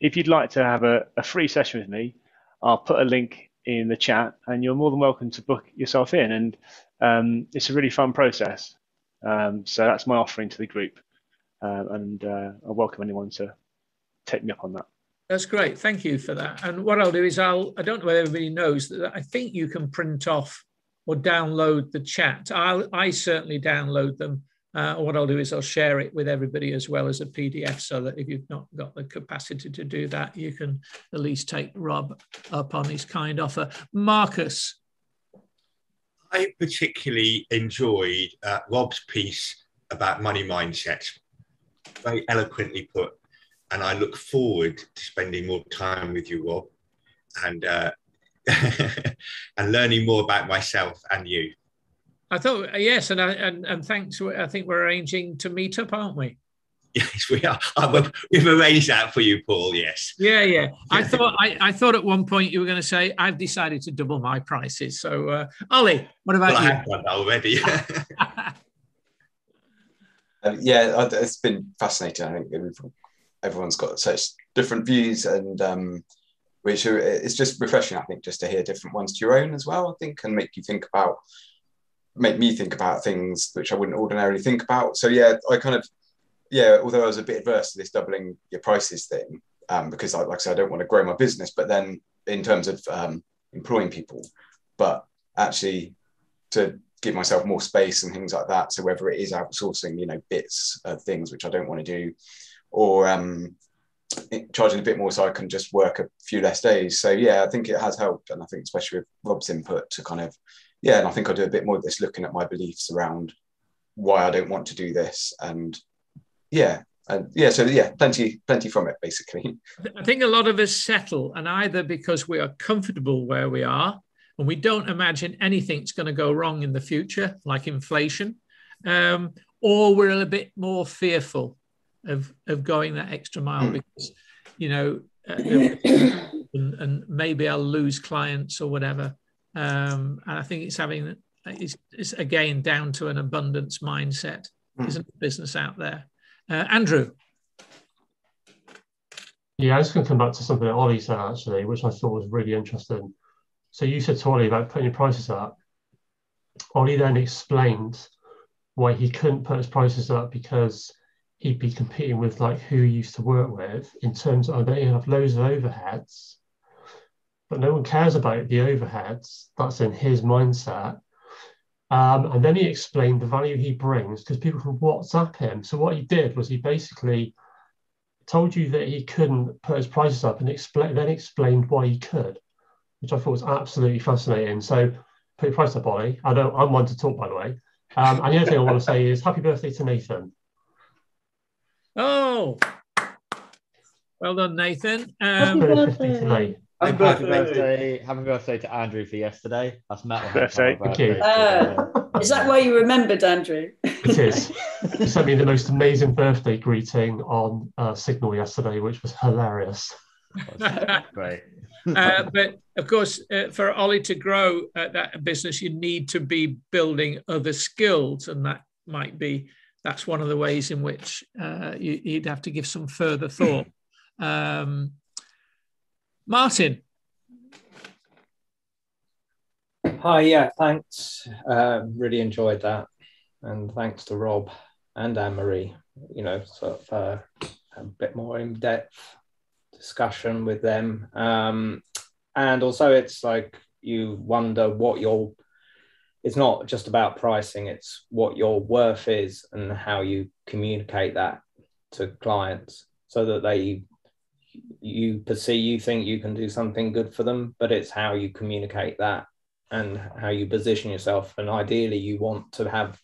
If you'd like to have a free session with me, I'll put a link in the chat, and you're more than welcome to book yourself in. And it's a really fun process. So that's my offering to the group, and I welcome anyone to take me up on that. That's great. Thank you for that. And what I'll do is I don't know whether everybody knows that I think you can print off or download the chat. I certainly download them. What I'll do is I'll share it with everybody as well as a PDF, so that if you've not got the capacity to do that, you can at least take Rob up on his kind offer. Marcus. I particularly enjoyed Rob's piece about money mindset. Very eloquently put. And I look forward to spending more time with you, Rob, and and learning more about myself and you. I thought, yes, and thanks. I think we're arranging to meet up, aren't we? Yes, we are. We've arranged that for you, Paul. Yes. Yeah. I thought at one point you were going to say, I've decided to double my prices. So, Ollie, what about you? I have done that already. Yeah, it's been fascinating. I think everyone's got such different views, and which it's just refreshing, I think, just to hear different ones to your own as well, I think, and make me think about things which I wouldn't ordinarily think about. So yeah, although I was a bit adverse to this doubling your prices thing, because like I said, I don't want to grow my business, but then in terms of employing people, but actually to give myself more space and things like that. So whether it is outsourcing, bits of things which I don't want to do, or charging a bit more so I can just work a few less days. So yeah, I think it has helped, and I think especially with Rob's input to kind of, and I think I'll do a bit more of this, looking at my beliefs around why I don't want to do this, and plenty from it, basically. I think a lot of us settle, and either because we are comfortable where we are and we don't imagine anything's going to go wrong in the future, like inflation, or we're a bit more fearful of going that extra mile because, and maybe I'll lose clients or whatever. And I think it's again down to an abundance mindset. Isn't the business out there? Andrew. Yeah, I was going to come back to something that Ollie said, actually, which I thought was really interesting. So you said to Ollie about putting your prices up. Ollie then explained why he couldn't put his prices up, because he'd be competing with who he used to work with, in terms of they have loads of overheads, but no one cares about the overheads. That's in his mindset. And then he explained the value he brings, because people can WhatsApp him. So what he did was he basically told you that he couldn't put his prices up, and then explained why he could, which I thought was absolutely fascinating. So put your price up, Ollie. I'm one to talk, by the way. And the other thing I want to say is happy birthday to Nathan. Oh, well done, Nathan. Happy birthday. Happy birthday to Andrew for yesterday. That's Matt. Birthday. Is that why you remembered, Andrew? It is. He sent me the most amazing birthday greeting on Signal yesterday, which was hilarious. Great. But of course, for Ollie to grow that business, you need to be building other skills, and that's one of the ways in which you'd have to give some further thought. I Hi, yeah, thanks. Really enjoyed that. And thanks to Rob and Anne-Marie, you know, sort of a bit more in-depth discussion with them. And also it's like you wonder what it's not just about pricing, it's what your worth is and how you communicate that to clients so that you think you can do something good for them, but it's how you communicate that and how you position yourself. And ideally you want to have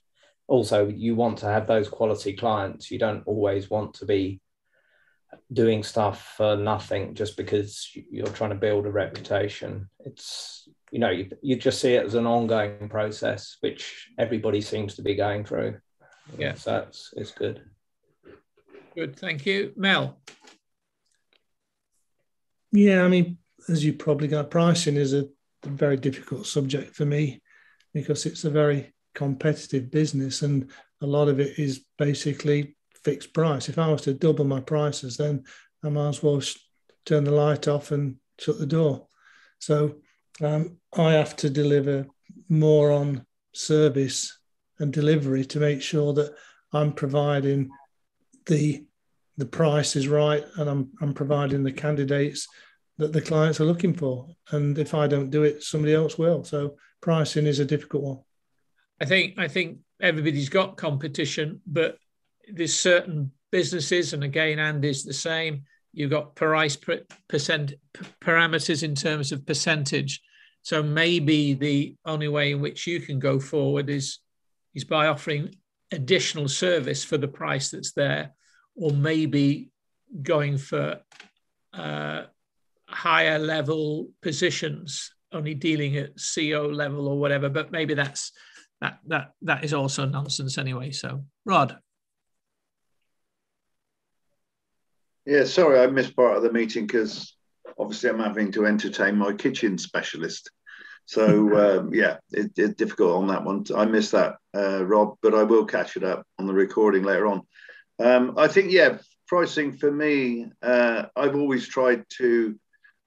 those quality clients. You don't always want to be doing stuff for nothing just because you're trying to build a reputation. It's, you know, you just see it as an ongoing process, which everybody seems to be going through. Yeah. So it's good. Good, thank you. Mel? Yeah, I mean, as you probably got, pricing is a very difficult subject for me because it's a very competitive business and a lot of it is basically fixed price. If I was to double my prices, then I might as well turn the light off and shut the door. So I have to deliver more on service and delivery to make sure that I'm providing the price is right and I'm providing the candidates that the clients are looking for. And if I don't do it, somebody else will. So pricing is a difficult one. I think everybody's got competition, but there's certain businesses, and again, Andy's the same. You've got price percent parameters in terms of percentage. So maybe the only way in which you can go forward is by offering additional service for the price that's there, or maybe going for higher level positions, only dealing at CO level or whatever. But maybe that is also nonsense anyway. So, Rod. Yeah, sorry, I missed part of the meeting because obviously I'm having to entertain my kitchen specialist. So yeah, it's difficult on that one. I missed that, Rob, but I will catch it up on the recording later on. I think, yeah, pricing for me, I've always tried to,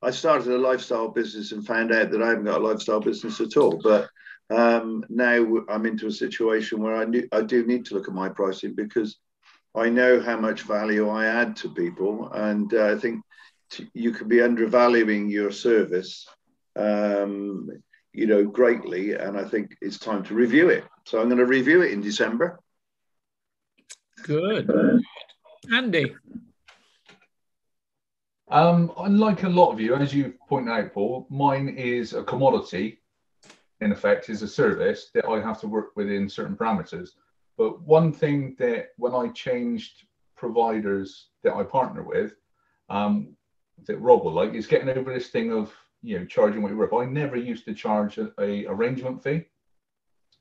I started a lifestyle business and found out that I haven't got a lifestyle business at all. But now I'm into a situation where I do need to look at my pricing because I know how much value I add to people. And I think you could be undervaluing your service, you know, greatly. And I think it's time to review it. So I'm going to review it in December. Good. Andy? Unlike a lot of you, as you point out, Paul, mine is a commodity, in effect, is a service that I have to work within certain parameters. But one thing that when I changed providers that I partner with, that Rob will like, is getting over this thing of, you know, charging what you're worth. I never used to charge a arrangement fee.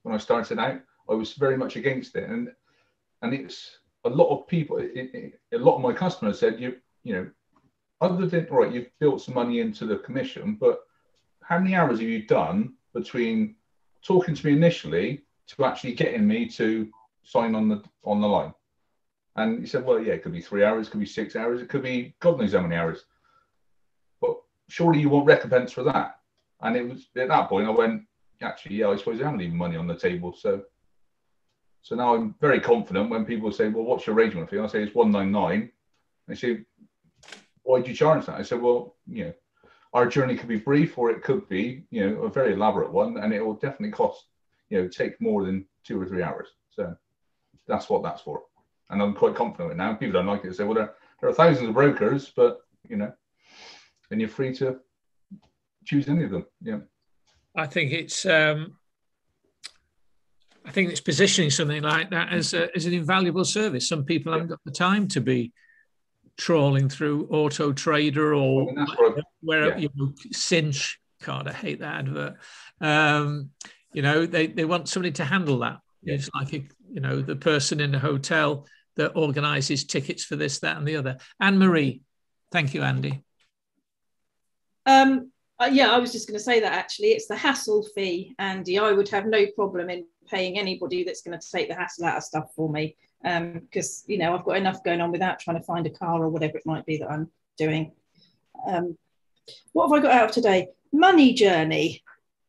When I started out, I was very much against it. And it's a lot of people, a lot of my customers said, you know, other than, right, you've built some money into the commission, but how many hours have you done between talking to me initially to actually getting me to sign on the line? And he said, well, yeah, it could be 3 hours, it could be 6 hours, it could be God knows how many hours. But surely you want recompense for that. And it was at that point I went, actually, yeah, I suppose I am leaving money on the table. So now I'm very confident when people say, well, what's your arrangement fee? I say it's $199. They say, why do you charge that? I said, well, you know, our journey could be brief or it could be, you know, a very elaborate one, and it will definitely cost, you know, take more than 2 or 3 hours. So that's what that's for. And I'm quite confident with it now. People don't like it. They say, well, there are thousands of brokers, but, you know, and you're free to choose any of them. Yeah. I think it's positioning something like that as an invaluable service. Some people haven't got the time to be trawling through Auto Trader or you know, Cinch. God, I hate that advert. You know, they want somebody to handle that. Yeah. It's like you know, the person in the hotel that organises tickets for this, that, and the other. Anne-Marie, thank you, Andy. Yeah, I was just going to say that actually it's the hassle fee, Andy. I would have no problem in paying anybody that's going to take the hassle out of stuff for me. Because, you know, I've got enough going on without trying to find a car or whatever it might be that I'm doing. What have I got out of today? Money Journey.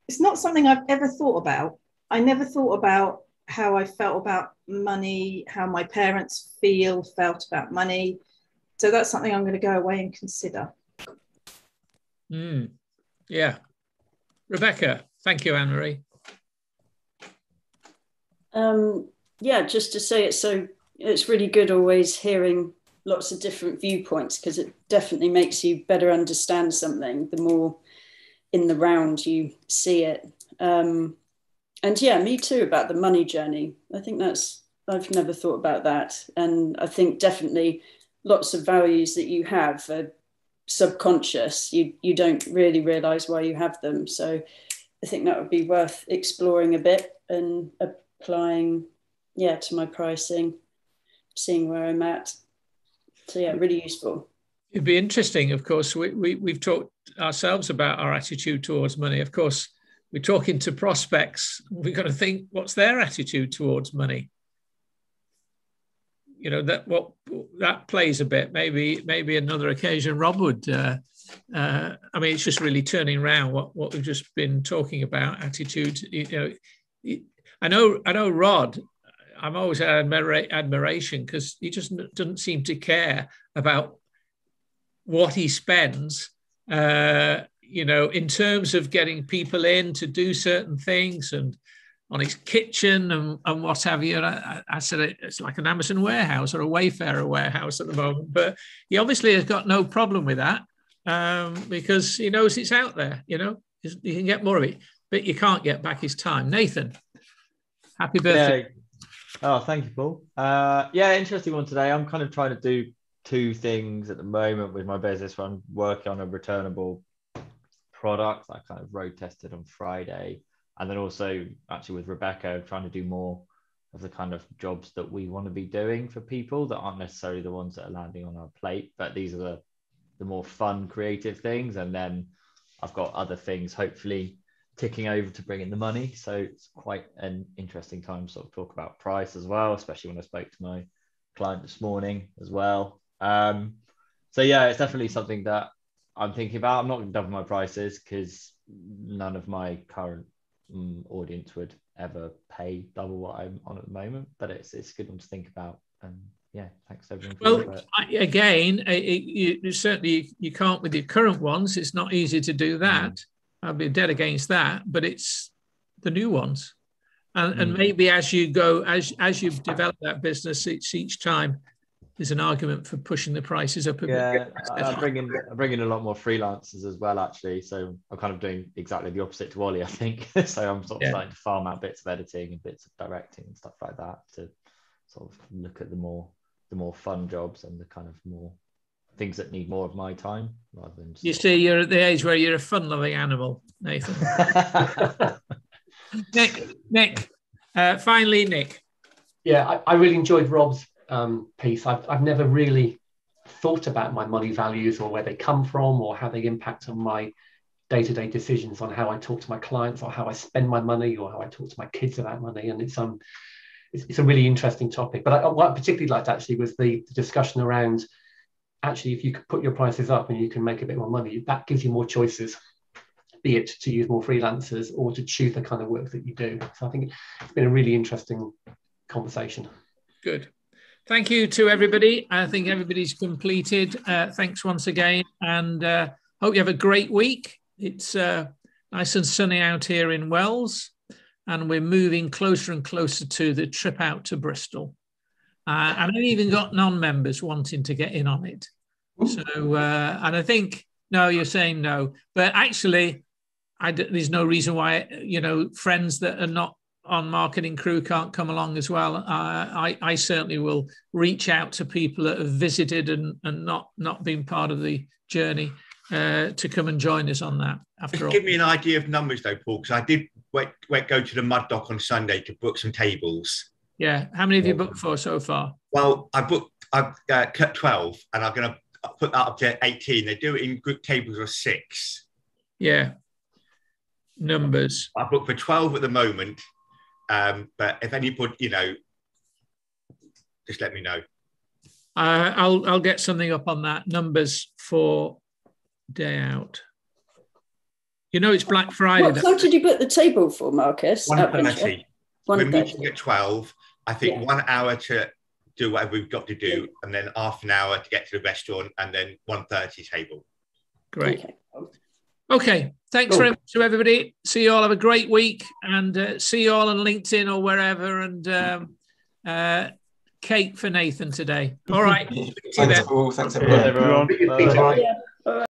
it's not something I've ever thought about. I never thought about how I felt about money, how my parents felt about money. So that's something I'm going to go away and consider. Yeah. Rebecca, thank you, Anne-Marie. Yeah, just to say it's really good always hearing lots of different viewpoints, because it definitely makes you better understand something the more in the round you see it. And yeah, me too, about the money journey. I think I've never thought about that. And I think definitely lots of values that you have are subconscious. You don't really realize why you have them. So I think that would be worth exploring a bit and applying, to my pricing, seeing where I'm at. So yeah, really useful. It'd be interesting, of course. We've talked ourselves about our attitude towards money. Of course, we're talking to prospects. We've got to think, what's their attitude towards money? You know, that plays a bit. Maybe another occasion, Rob would. I mean, it's just really turning around what we've just been talking about. Attitude. You know, I know Rod. I'm always had admiration because he just doesn't seem to care about what he spends. You know, in terms of getting people in to do certain things and on his kitchen and what have you. And I said it's like an Amazon warehouse or a Wayfarer warehouse at the moment, but he obviously has got no problem with that because he knows it's out there. You know, you can get more of it, but you can't get back his time. Nathan, happy birthday. Yeah. Oh, thank you, Paul. Yeah, interesting one today. I'm kind of trying to do two things at the moment with my business. I'm working on a returnable product I kind of road tested on Friday. And then also actually with Rebecca, trying to do more of the kind of jobs that we want to be doing for people that aren't necessarily the ones that are landing on our plate, but these are the more fun, creative things. And then I've got other things, hopefully ticking over to bring in the money. So it's quite an interesting time to sort of talk about price as well, especially when I spoke to my client this morning as well. So yeah, it's definitely something that I'm thinking about. I'm not going to double my prices because none of my current audience would ever pay double what I'm on at the moment, but it's a good one to think about. And yeah, thanks everyone for again, you certainly you can't with your current ones. It's not easy to do that. I'll be dead against that, but it's the new ones. And maybe as you go, as you develop that business, it's each time there's an argument for pushing the prices up a bit. Yeah, I bring in a lot more freelancers as well, actually. So I'm kind of doing exactly the opposite to Ollie, I think. So I'm sort of starting to farm out bits of editing and bits of directing and stuff like that to sort of look at the more fun jobs and the kind of more things that need more of my time rather than just... You see, you're at the age where you're a fun-loving animal, Nathan. Nick, finally, Nick. Yeah, I really enjoyed Rob's piece. I've never really thought about my money values or where they come from or how they impact on my day-to-day decisions on how I talk to my clients or how I spend my money or how I talk to my kids about money. And it's a really interesting topic. But what I particularly liked actually was the discussion around actually if you could put your prices up and you can make a bit more money, that gives you more choices, be it to use more freelancers or to choose the kind of work that you do. So I think it's been a really interesting conversation. Good. Thank you to everybody. I think everybody's completed. Thanks once again, and hope you have a great week. It's nice and sunny out here in Wells, and we're moving closer and closer to the trip out to Bristol. And I've even got non-members wanting to get in on it. So, and I think, no, you're saying no, but actually, there's no reason why, friends that are not on Marketing Crew can't come along as well. I certainly will reach out to people that have visited and not been part of the journey to come and join us on that. After all, give me an idea of numbers though, Paul, because I did go to the Mud Dock on Sunday to book some tables. Yeah, how many have you booked for so far? Well, I've cut 12, and I'm going to put that up to 18. They do it in group tables of 6. Yeah, numbers. I booked for 12 at the moment. But if anybody, just let me know. I'll get something up on that. Numbers for day out. You know, it's Black Friday. What time did you book the table for, Marcus? 1:30. We're 1:30. meeting at 12. I think 1 hour to do whatever we've got to do, and then half an hour to get to the restaurant, and then 1:30 table. Great. Okay. Thanks very much to everybody. See you all. Have a great week, and see you all on LinkedIn or wherever. And cake for Nathan today. All right. Thanks, Paul. Thanks, everyone. Bye.